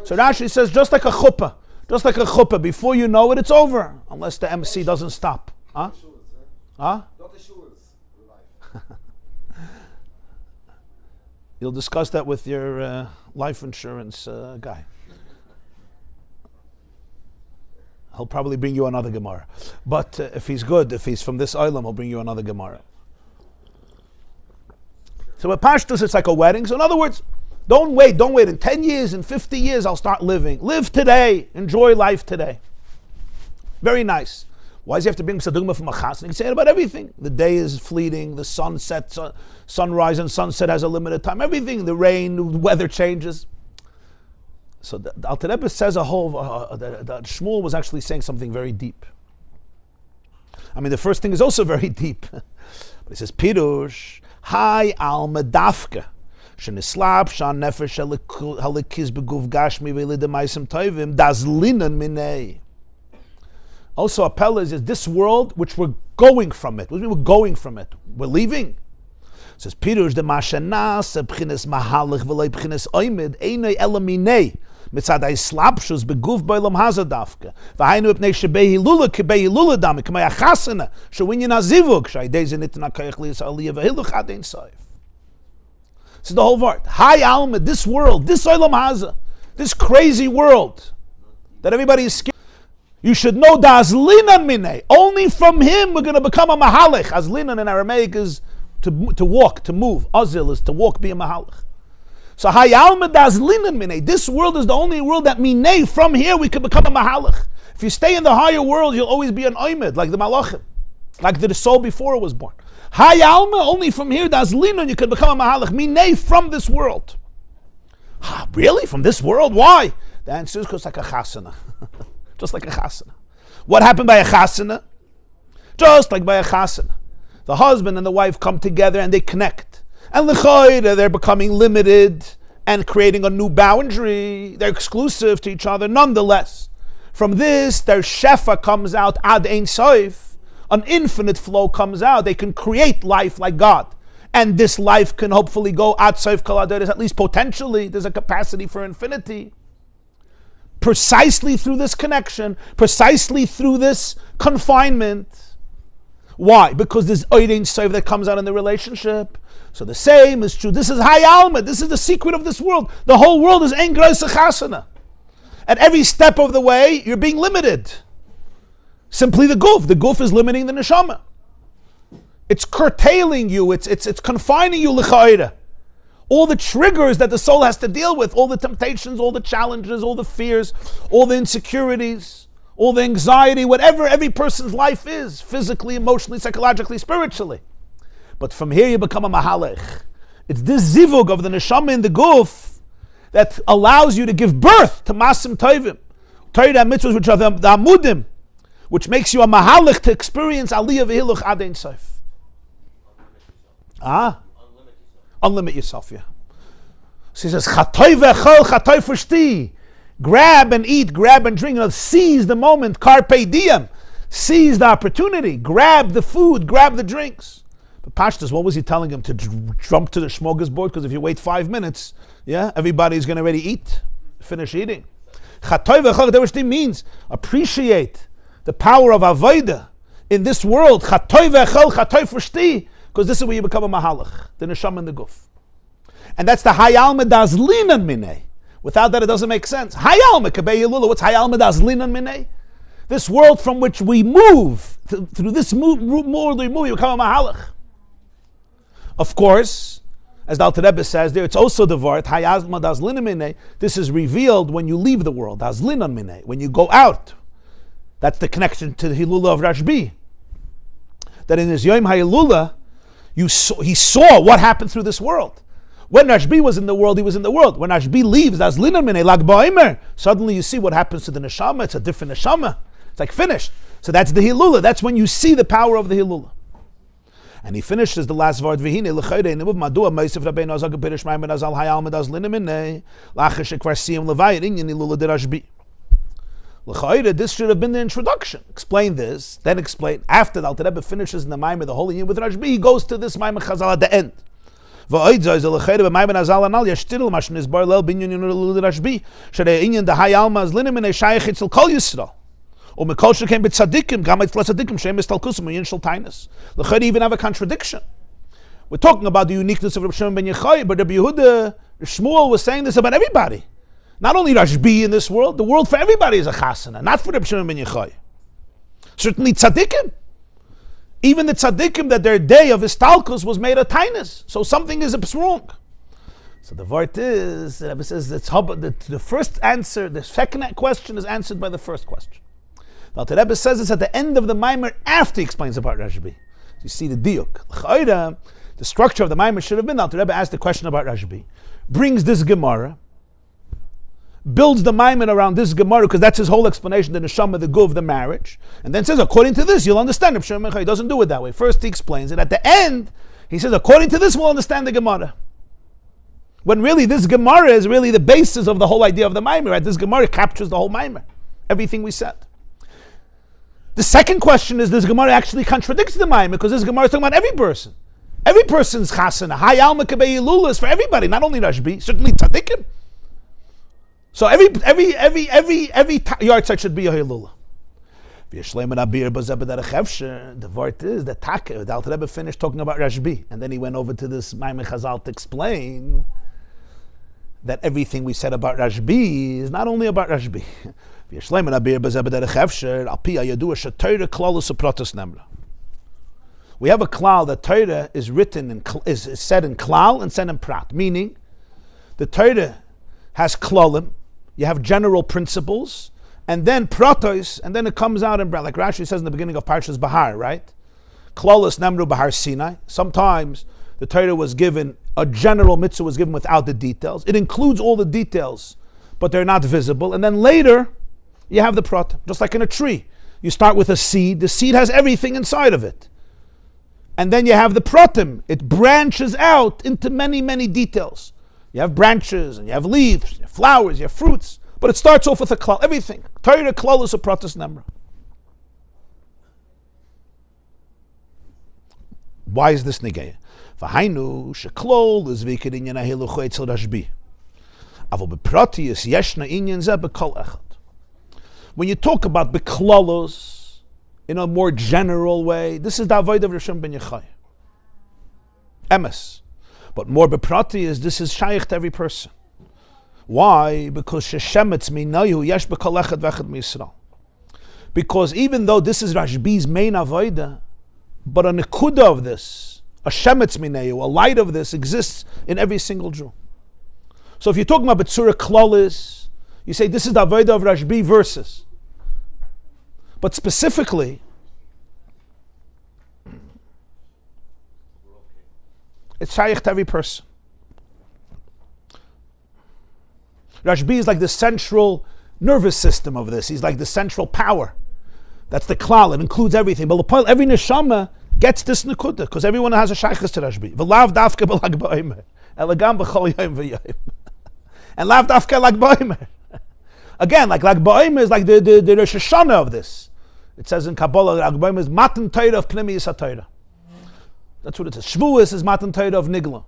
So Rashi says, just like a chuppah, before you know it, it's over, unless the MC doesn't stop. Huh? You'll discuss that with your life insurance guy. He'll probably bring you another Gemara. But if he's good, if he's from this island, he'll bring you another Gemara. So with Pashtus, it's like a wedding. So in other words, don't wait. In 10 years, in 50 years, I'll start living. Live today. Enjoy life today. Very nice. Why does he have to bring Sadugma from a chasna? He can say it about everything. The day is fleeting. The sun sets, sunrise and sunset has a limited time. Everything, the rain, the weather changes. So the Alter Rebbe says that Shmuel was actually saying something very deep. I mean, the first thing is also very deep. But he says, Pirush, Hai al medafka, shenislab shan nefesh halikiz beguv gashmi ve'lidemaisim toivim, das linen minei. Also, appella is this world which we're going from it. What do you mean we're going from it? We're leaving. It says, Pirush de mashanas, b'chines mahalach v'lei b'chines oimid, einay elaminei, mitzad ha'slapshus beguf b'olam hazadavka, v'hainu ipnei shebei hilula kebei hilula dami, k'may ha'chasana, shewinyan ha'zivuk, sh'aydei zenitna kayach liyas aliyah v'hiluch adein soif. This is the whole word. Hi Alma, this world, this olam haza, this crazy world that everybody is scared. You should know the azlinan minei. Only from him we're going to become a mahalech. Azlinan in Aramaic is to walk, to move. Azil is to walk, be a mahalech. So hayalma da azlinan minei. This world is the only world that minei, from here we can become a mahalech. If you stay in the higher world, you'll always be an oimid, like the malachim, like the soul before it was born. Hayalma, only from here, da azlinan, you can become a mahalech. Minei, from this world. Really? From this world? Why? The answer is because like a chasana. Just like a chasana. What happened by a chasana? Just like by a chasana. The husband and the wife come together and they connect. And l'chayda, they're becoming limited and creating a new boundary. They're exclusive to each other. Nonetheless, from this, their shefa comes out ad ein soif. An infinite flow comes out. They can create life like God. And this life can hopefully go ad soif kol hadoros, at least potentially. There's a capacity for infinity. Precisely through this connection, precisely through this confinement. Why? Because there's oidein soif that comes out in the relationship. So the same is true. This is hayalma. This is the secret of this world. The whole world is ein groisa chasana. At every step of the way, you're being limited. simply the guf. The guf is limiting the neshama. It's curtailing you. It's confining you l'cha'ira. All the triggers that the soul has to deal with, all the temptations, all the challenges, all the fears, all the insecurities, all the anxiety, whatever every person's life is, physically, emotionally, psychologically, spiritually. But from here you become a mahalech. It's this zivug of the neshama in the guf that allows you to give birth to masim tovim, Torah mitzvahs, which are the amudim, which makes you a mahalech to experience aliyah v'hiluch ad ein sof. Unlimit yourself, yeah. So he says, Chatoy v'echol, chatoy f'shti. Grab and eat, grab and drink. Seize the moment, carpe diem. Seize the opportunity. Grab the food, grab the drinks. But Pashtas, what was he telling him? To jump to the smorgasbord? Because if you wait 5 minutes, yeah, everybody's going to already eat, finish eating. Chatoy v'echol, that means appreciate the power of avodah in this world. Chatoy v'echol, chatoy f'shti. Because this is where you become a mahalach, the neshama and the guf. And that's the hayal medaz linan minei. Without that, it doesn't make sense. Hayal mekabei Hilula. What's hayal medaz linan minei? This world from which we move, through this world we move, you become a mahalach. Of course, as the Alter Rebbe says there, it's also the word hayal medaz linan minei. This is revealed when you leave the world, az linan minei, when you go out. That's the connection to the Hilula of Rabbi. That in his Yom HaHilula, he saw what happened through this world. When Rabbi was in the world, he was in the world. When Rabbi leaves, that's linan minei lag ba'omer. Suddenly you see what happens to the neshama. It's a different neshama. It's like finished. So that's the Hilula. That's when you see the power of the Hilula. And he finishes the last word. V'hine l'chayre nebuv madua meisef Rabbeinu azag b'irish ma'im azal hayal medaz linan minei lachash ekvar siyam levayit inyan Hilula de Rabbi. L'chayre, this should have been the introduction. Explain this, then explain. After the Alter Rebbe finishes in the Maimah, the Holy Yin with Rabbi, he goes to this Maimah Chazal at the end. V'oid zoy zeh l'chayre b'Maimah Azal anal yashtiril mashin izbar lel binyan yin Rabbi sharei inyan the hayal maz linim in a shayich itzel kol Yisrael. O mekol shekem b'tzadikim gam etz l'tzadikim shem estalkusim u'yin shel tainus. L'chayre even have a contradiction. We're talking about the uniqueness of Rabbi Shimon ben Yochai, but Rabbi Yehuda Shmuel was saying this about everybody. Not only Rashbi in this world, the world for everybody is a chasana, not for Rabbi Shimon ben Yochai. Certainly tzaddikim. Even the tzaddikim that their day of istalkus was made a tainus. So something is wrong. So the vart is, the Rebbe says, the first answer, the second question is answered by the first question. Now the Rebbe says this at the end of the Maimer after he explains about Rashbi. You see the diuk. The structure of the Maimer should have been, now the Rebbe asked the question about Rashbi, brings this Gemara, builds the Maimon around this Gemara, because that's his whole explanation, the neshama, the guf, the marriage, and then says, according to this, you'll understand. He doesn't do it that way. First he explains it. At the end, he says, according to this, we'll understand the Gemara. When really this Gemara is really the basis of the whole idea of the Maimon, right? This Gemara captures the whole Maimon, everything we said. The second question is, this Gemara actually contradicts the Maimon, because this Gemara is talking about every person. Every person's chasana. Hayal mekabei Hilula is for everybody, not only Rashbi, certainly tzaddikim. So every yard site should be a Hilula. The word is that the Alter Rebbe finished talking about Rashbi, and then he went over to this Maimon Chazal to explain that everything we said about Rashbi is not only about Rashbi. We have a klal that Torah is written is said in klal and said in prat, meaning the Torah has klalim. You have general principles, and then pratos, and then it comes out in, like Rashi says in the beginning of Parshas Bahar, right? Klolos Nemru Bahar Sinai. Sometimes the Torah was given, a general mitzvah was given without the details. It includes all the details, but they're not visible. And then later, you have the prat, just like in a tree. You start with a seed. The seed has everything inside of it. And then you have the pratim. It branches out into many, many details. You have branches, and you have leaves, you have flowers, you have fruits. But it starts off with a klal, everything. Torah klal is a pratis nemra. Why is this negeya? V'hainu sheklol is v'ikid inyan ahilucho etzel Rashbi. Avo bepratius yeshna inyan zeh bekol echad. When you talk about beklalos in a more general way, this is the avodah of Rishon ben Yochai. Emes. But more beprati is this is shaykh to every person. Why? Because sheshemetz minayu yesh bekol echad v'echad miYisrael. Because even though this is Rashbi's main avodah, but a nekuda of this, a shemetz mineu, a light of this exists in every single Jew. So if you're talking about B'tzura Klolis, you say this is the avodah of Rashbi verses. But specifically, it's shaykh to every person. Rashbi is like the central nervous system of this. He's like the central power. That's the klal. It includes everything. But every neshama gets this nekuda because everyone has a shaykhus to Rashbi. V'lav dafka b'lag ba'omer, elagam b'chol yom v'yom, and lav dafka lag ba'omer. Again, like lag ba'omer is like the Rosh Hashanah of this. It says in Kabbalah, lag ba'omer is matan Torah of pnimiyus haTorah. That's what it says. Shavuos is matan Torah of nigla,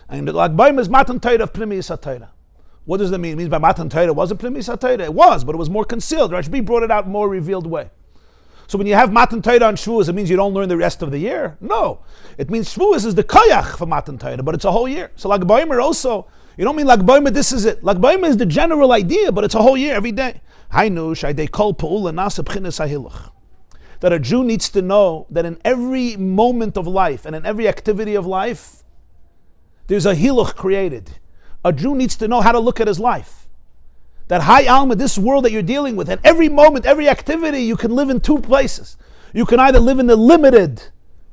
and lag ba'omer is matan Torah of pnimiyus haTorah. What does that mean? It means by matan Torah wasn't pnimiyus haTorah. It was, but it was more concealed. Rashbi brought it out in a more revealed way. So when you have Matan Torah on Shavuos, it means you don't learn the rest of the year? No. It means Shavuos is the koyach for Matan Torah, but it's a whole year. So Lag Ba'omer also, you don't mean Lag Ba'omer, this is it. Lag Ba'omer is the general idea, but it's a whole year, every day. Hainu shaydei kol pa'ula nasa b'chinas hahilach. That a Jew needs to know that in every moment of life and in every activity of life, there's a hiluch created. A Jew needs to know how to look at his life. That high alma, this world that you're dealing with, at every moment, every activity, you can live in two places. You can either live in the limited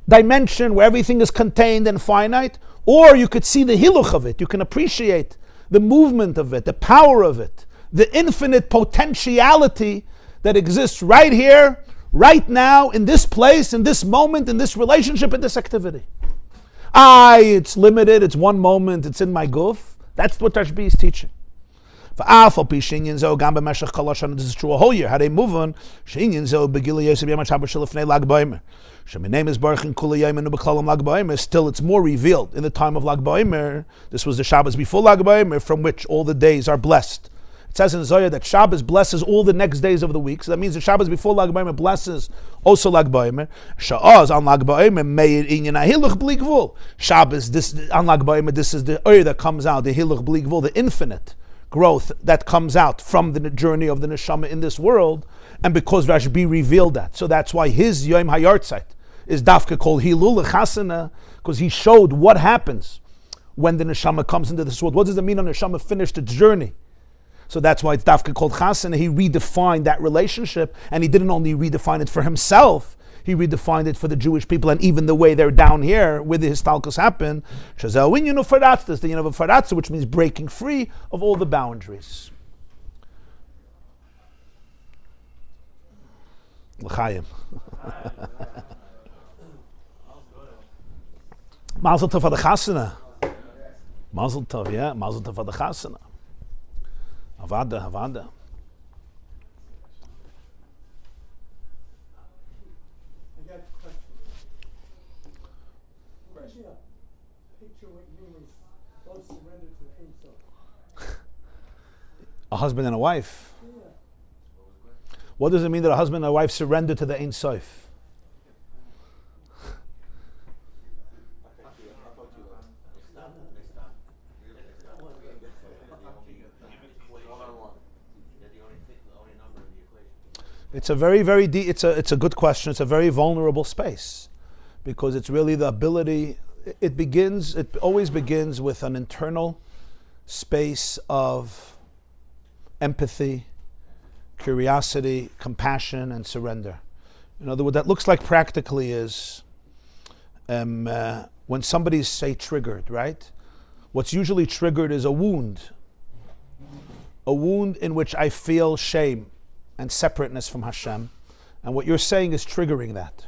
dimension where everything is contained and finite, or you could see the hiluch of it. You can appreciate the movement of it, the power of it, the infinite potentiality that exists right here, right now, in this place, in this moment, in this relationship, in this activity. It's limited, it's one moment, it's in my guf. That's what Rashbi is teaching. This is true a whole year. How they move on? Still, it's more revealed in the time of Lag Ba'omer. This was the Shabbos before Lag Ba'omer, from which all the days are blessed. It says in Zohar that Shabbos blesses all the next days of the week. So that means the Shabbos before Lag Ba'omer blesses also Lag Ba'omer. Sha'az on Lag Ba'omer meir inyan hiluch bli gvul. Shabbos, this on Lag Ba'omer, this is the oir that comes out, the hiluch bli gvul, the infinite growth that comes out from the journey of the neshama in this world, and because Rashbi revealed that. So that's why his Yom HaYartzeit is dafka called Hilula Chasana, because he showed what happens when the neshama comes into this world. What does it mean when neshama finished its journey? So that's why it's dafka called Chasana. He redefined that relationship, and he didn't only redefine it for himself, he redefined it for the Jewish people, and even the way they're down here, where the histalkus happen. Shazel Winyanu Faratz, this the yin of a Faratz, which means breaking free of all the boundaries. L'chaim. Mazel tov for the chasana. Mazel tov, yeah. Mazel tov for the chasana. Avada, avada. A husband and a wife. What does it mean that a husband and a wife surrender to the Ein Sof? It's a very, very deep. It's a good question. It's a very vulnerable space, because it's really the ability. It always begins with an internal space of empathy, curiosity, compassion, and surrender. In other words, what that looks like practically is when somebody's, say, triggered, right? What's usually triggered is a wound in which I feel shame and separateness from Hashem. And what you're saying is triggering that.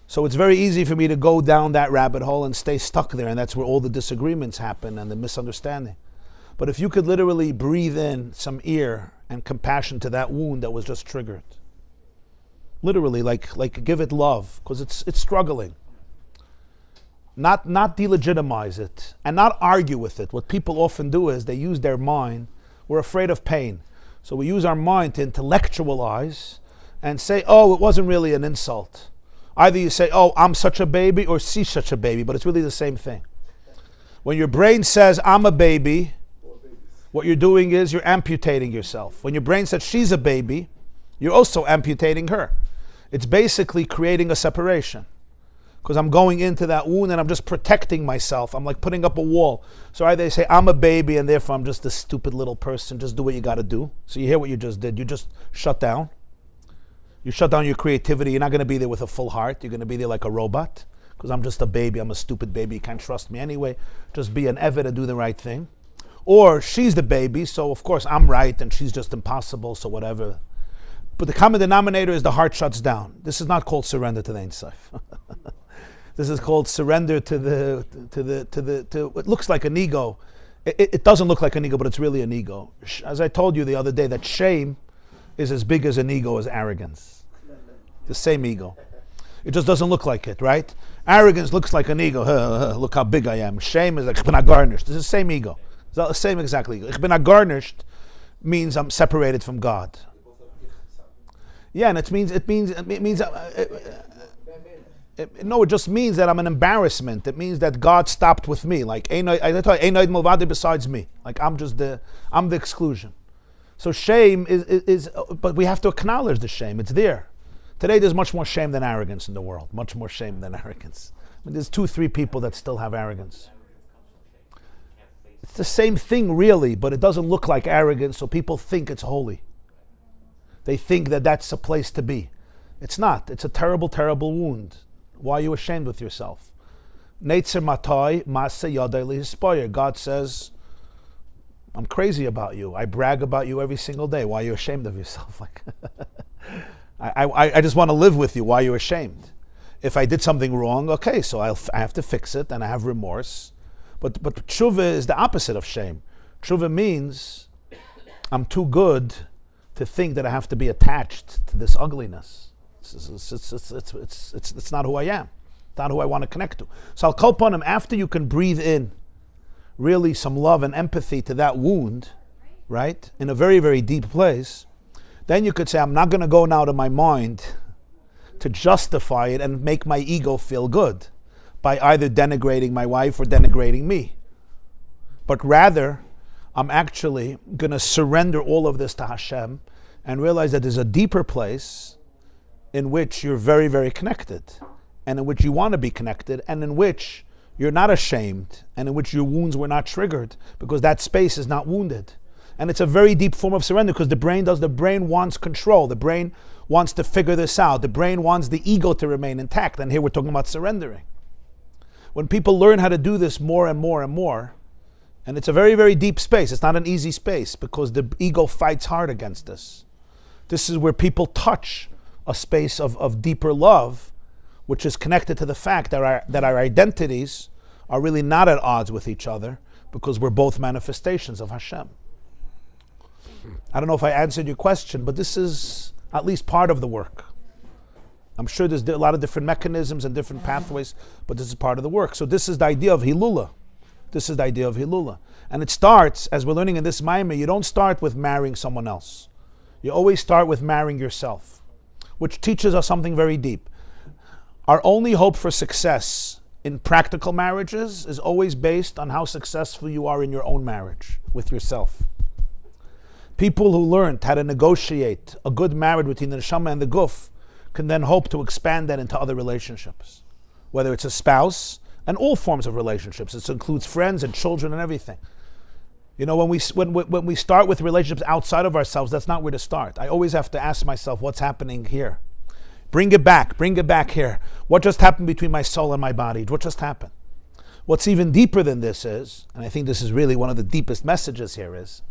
So it's very easy for me to go down that rabbit hole and stay stuck there, and that's where all the disagreements happen and the misunderstanding. But if you could literally breathe in some ear and compassion to that wound that was just triggered, literally, like give it love, because it's struggling. Not delegitimize it and not argue with it. What people often do is they use their mind. We're afraid of pain, so we use our mind to intellectualize and say, "Oh, it wasn't really an insult." Either you say, "Oh, I'm such a baby," or "she's such a baby," but it's really the same thing. When your brain says, "I'm a baby," what you're doing is you're amputating yourself. When your brain says she's a baby, you're also amputating her. It's basically creating a separation. Because I'm going into that wound and I'm just protecting myself. I'm like putting up a wall. So either they say, I'm a baby and therefore I'm just a stupid little person. Just do what you got to do. So you hear what you just did. You just shut down. You shut down your creativity. You're not going to be there with a full heart. You're going to be there like a robot. Because I'm just a baby. I'm a stupid baby. You can't trust me anyway. Just be an Eved and do the right thing. Or she's the baby. So of course I'm right and she's just impossible. So whatever. But the common denominator is the heart shuts down. This is not called surrender to the Ein Sof. This is called surrender to it looks like an ego. It doesn't look like an ego, but it's really an ego. As I told you the other day, that shame is as big as an ego as arrogance. The same ego. It just doesn't look like it, right? Arrogance looks like an ego. Look how big I am. Shame is like, ich bin garnished. It's the same ego. It's the same exactly ego. Ich bin garnished means I'm separated from God. Yeah, and it means no, it just means that I'm an embarrassment. It means that God stopped with me. Like, I tell you, Mulvadi besides me. Like, I'm the exclusion. So shame is, but we have to acknowledge the shame. It's there. Today there's much more shame than arrogance in the world. Much more shame than arrogance. I mean, there's 2-3 people that still have arrogance. It's the same thing really, but it doesn't look like arrogance, so people think it's holy. They think that that's a place to be. It's not. It's a terrible, terrible wound. Why are you ashamed with yourself? Neitzer matai masa yadai lihispoyer. God says, I'm crazy about you. I brag about you every single day. Why are you ashamed of yourself? Like, I just want to live with you. Why are you ashamed? If I did something wrong, okay, so I have to fix it and I have remorse. But tshuva is the opposite of shame. Tshuva means I'm too good to think that I have to be attached to this ugliness. It's not who I am. It's not who I want to connect to. So I'll call upon him after you can breathe in really some love and empathy to that wound, right? In a very, very deep place. Then you could say, I'm not going to go now to my mind to justify it and make my ego feel good by either denigrating my wife or denigrating me. But rather, I'm actually going to surrender all of this to Hashem and realize that there's a deeper place in which you're very, very connected, and in which you want to be connected, and in which you're not ashamed, and in which your wounds were not triggered, because that space is not wounded. And it's a very deep form of surrender, because the brain wants control, the brain wants to figure this out, the brain wants the ego to remain intact, and here we're talking about surrendering. When people learn how to do this more and more and more, and it's a very, very deep space, it's not an easy space, because the ego fights hard against this. This is where people touch a space of deeper love, which is connected to the fact that our identities are really not at odds with each other, because we're both manifestations of Hashem. I don't know if I answered your question, but this is at least part of the work. I'm sure there's a lot of different mechanisms and different pathways, but this is part of the work. So this is the idea of Hilula. This is the idea of Hilula. And it starts, as we're learning in this Maimah, you don't start with marrying someone else. You always start with marrying yourself, which teaches us something very deep. Our only hope for success in practical marriages is always based on how successful you are in your own marriage with yourself. People who learned how to negotiate a good marriage between the neshama and the guf can then hope to expand that into other relationships, whether it's a spouse and all forms of relationships. This includes friends and children and everything. You know, when we start with relationships outside of ourselves, that's not where to start. I always have to ask myself, what's happening here? Bring it back here. What just happened between my soul and my body? What just happened? What's even deeper than this is, and I think this is really one of the deepest messages here is,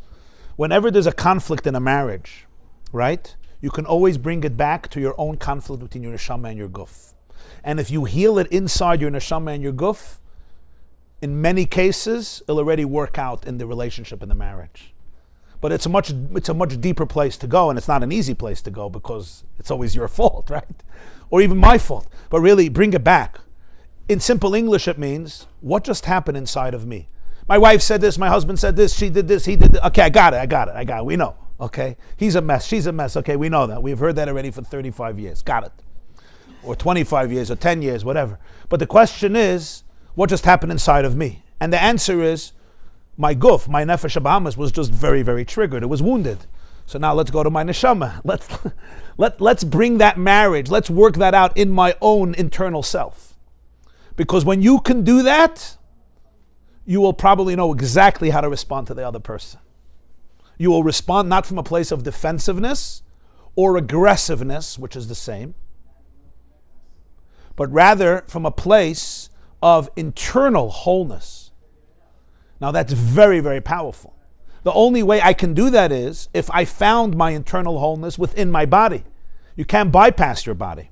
whenever there's a conflict in a marriage, right, you can always bring it back to your own conflict between your neshama and your guf. And if you heal it inside your neshama and your guf, in many cases, it'll already work out in the relationship and the marriage. But it's a much deeper place to go, and it's not an easy place to go because it's always your fault, right? Or even my fault. But really, bring it back. In simple English, it means, what just happened inside of me? My wife said this, my husband said this, she did this, he did this. Okay, I got it, we know, okay? He's a mess, she's a mess, okay, we know that. We've heard that already for 35 years, got it. Or 25 years, or 10 years, whatever. But the question is, what just happened inside of me? And the answer is, my guf, my nefesh habahamis was just very, very triggered. It was wounded. So now let's go to my neshama. Let's bring that marriage. Let's work that out in my own internal self. Because when you can do that, you will probably know exactly how to respond to the other person. You will respond not from a place of defensiveness or aggressiveness, which is the same, but rather from a place of internal wholeness. Now that's very, very powerful. The only way I can do that is if I found my internal wholeness within my body. You can't bypass your body.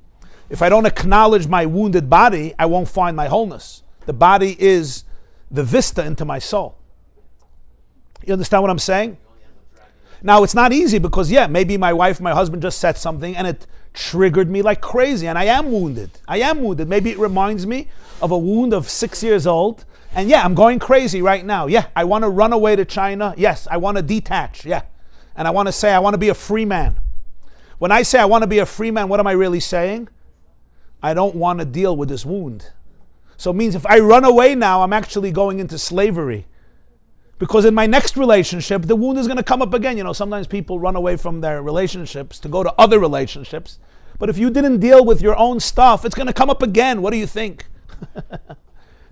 If I don't acknowledge my wounded body, I won't find my wholeness. The body is the vista into my soul. You understand what I'm saying? Now, it's not easy because, maybe my wife, my husband just said something and it triggered me like crazy and I am wounded. Maybe it reminds me of a wound of 6 years old. And I'm going crazy right now. I want to run away to China. Yes, I want to detach. And I want to say I want to be a free man. When I say I want to be a free man, what am I really saying? I don't want to deal with this wound. So it means if I run away now, I'm actually going into slavery. Because in my next relationship, the wound is going to come up again. Sometimes people run away from their relationships to go to other relationships. But if you didn't deal with your own stuff, it's going to come up again. What do you think?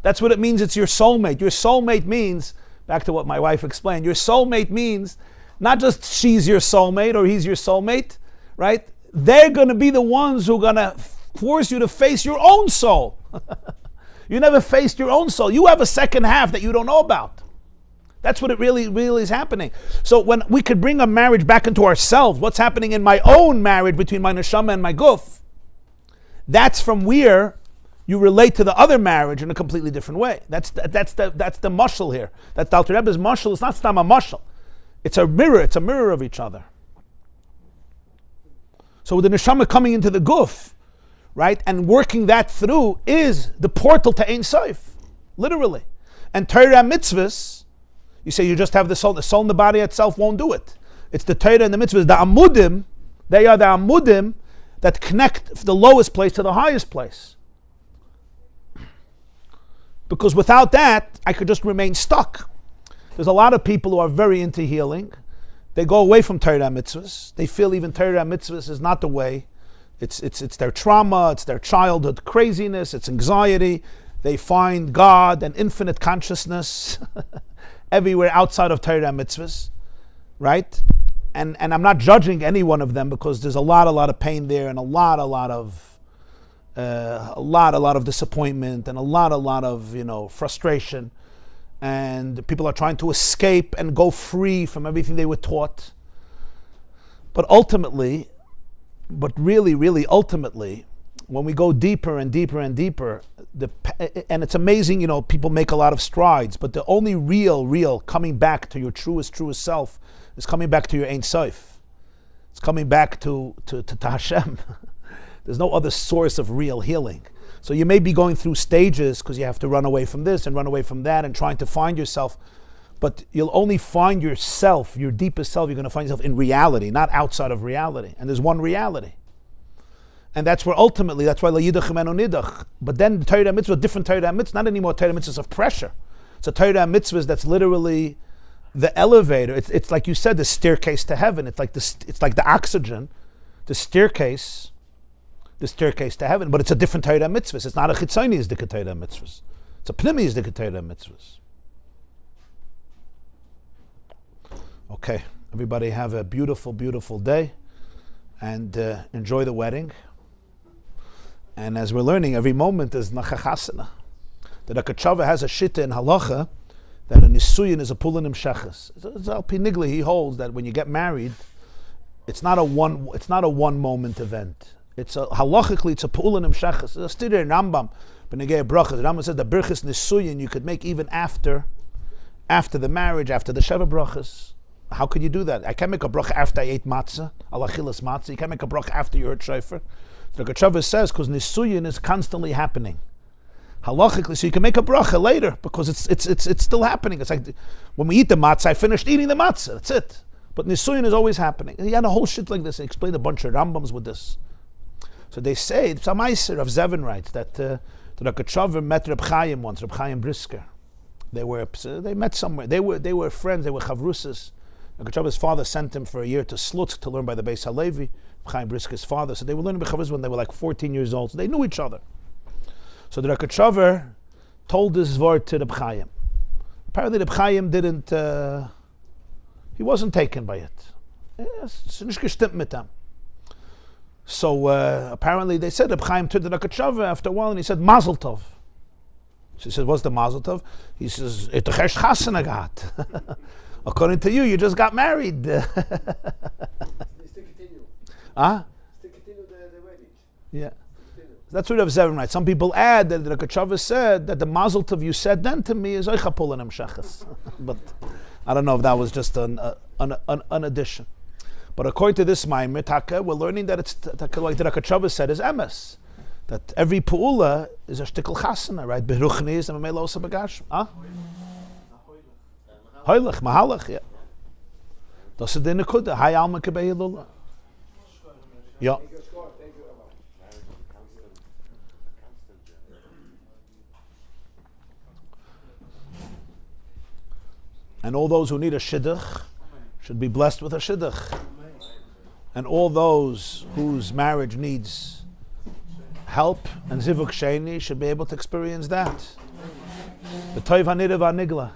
That's what it means. It's your soulmate. Your soulmate means, back to what my wife explained, your soulmate means not just she's your soulmate or he's your soulmate, right? They're going to be the ones who are going to force you to face your own soul. You never faced your own soul. You have a second half that you don't know about. That's what it really, really is happening. So when we could bring a marriage back into ourselves, what's happening in my own marriage between my neshama and my guf, that's from where you relate to the other marriage in a completely different way. That's the mashal here. That the Alter Rebbe's mashal is not stam a mashal. It's a mirror. It's a mirror of each other. So with the neshama coming into the guf, right, and working that through is the portal to Ein Sof, literally. And Torah mitzvahs, you say you just have the soul in the body itself won't do it. It's the Torah and the mitzvahs, the amudim, they are the amudim that connect the lowest place to the highest place. Because without that, I could just remain stuck. There's a lot of people who are very into healing. They go away from Torah mitzvahs. They feel even Torah mitzvahs is not the way. It's their trauma, it's their childhood craziness, it's anxiety. They find God and infinite consciousness everywhere outside of Torah mitzvahs, right? And I'm not judging any one of them because there's a lot of pain there and a lot of disappointment and a lot of frustration, and people are trying to escape and go free from everything they were taught. But really ultimately, when we go deeper and deeper and deeper, and it's amazing, people make a lot of strides, but the only real coming back to your truest self is coming back to your Ein Sof. It's coming back to Hashem. There's no other source of real healing. So you may be going through stages because you have to run away from this and run away from that and trying to find yourself. But you'll only find yourself, your deepest self, you're going to find yourself in reality, not outside of reality. And there's one reality. And that's where ultimately, that's why la yidach imenu nidach. But then the Torah mitzvah, different Torah mitzvahs, not anymore Torah mitzvahs of pressure. It's a Torah mitzvahs that's literally the elevator. It's like you said, the staircase to heaven. It's like the oxygen, the staircase to heaven, but it's a different Torah mitzvahs. It's not a chitzoni is the Torah mitzvahs. It's a pnimi is the Torah mitzvahs. Okay, everybody have a beautiful, beautiful day, and enjoy the wedding. And as we're learning, every moment is nachachasana. The Rakachava has a shitta in halacha that a nisuyin is a pulin imshachas. Al Pi Nigli, he holds that when you get married, it's not a one moment event. It's halachically, it's a pulin imshachas. It's a study in Rambam, B'negei brachas. Rambam said the birchas nisuyin you could make even after the marriage, after the sheva brachas. How could you do that? I can't make a bracha after I ate matzah, alachilas matzah. You can't make a bracha after you heard shofar. The Gachava says because nisuyin is constantly happening, halachically. So you can make a bracha later because it's still happening. It's like when we eat the matzah, I finished eating the matzah. That's it. But nisuyin is always happening. He had a whole shit like this. He explained a bunch of Rambams with this. So they say it's a meiser of Zevin writes that the Gachava met Reb Chaim once, Reb Chaim Brisker. They met somewhere. They were friends. They were chavrusas. Rakachava's father sent him for a year to Slutsk to learn by the Beis Halevi, Chaim Brisker's father. So they were learning Bechavos when they were like 14 years old. So they knew each other. So the Rakachava told this word to the Chaim. Apparently the Chaim didn't, he wasn't taken by it. Es nicht gestimmt mit ihm. So apparently they said Reb Chaim turned to the Rakachava after a while and he said, Mazel Tov. So he said, what's the Mazel Tov? He says, Et chesh chasana gat. According to you, you just got married. Still continue. Huh? Still continue the wedding. Yeah. That's what Rav Zevin writes. Some people add that the Rakachava said that the Mazel Tov you said then to me is Oichapul and Shachas. But I don't know if that was just an addition. But according to this Maimer, Taka, we're learning that it's like the Rakachava said is emes. That every pu'ula is a shtikl chasana, right? Beruchni is a melosa bagash. Huh? Hoylech, mahalach, yeah. Das ist die Nekuda. Hai alma kebe Hilula. Ja. And all those who need a shidduch should be blessed with a shidduch. And all those whose marriage needs help and zivuk sheni should be able to experience that. B'toiv hanidav hanigla.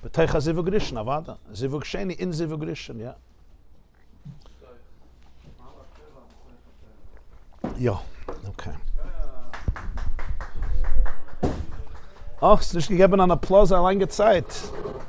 B'toich ha-zivuk rishon, avada. Zivuk sheni in zivuk rishon, yeah. Ja, okay. Oh, es ist nicht gegeben an Applaus, eine lange Zeit.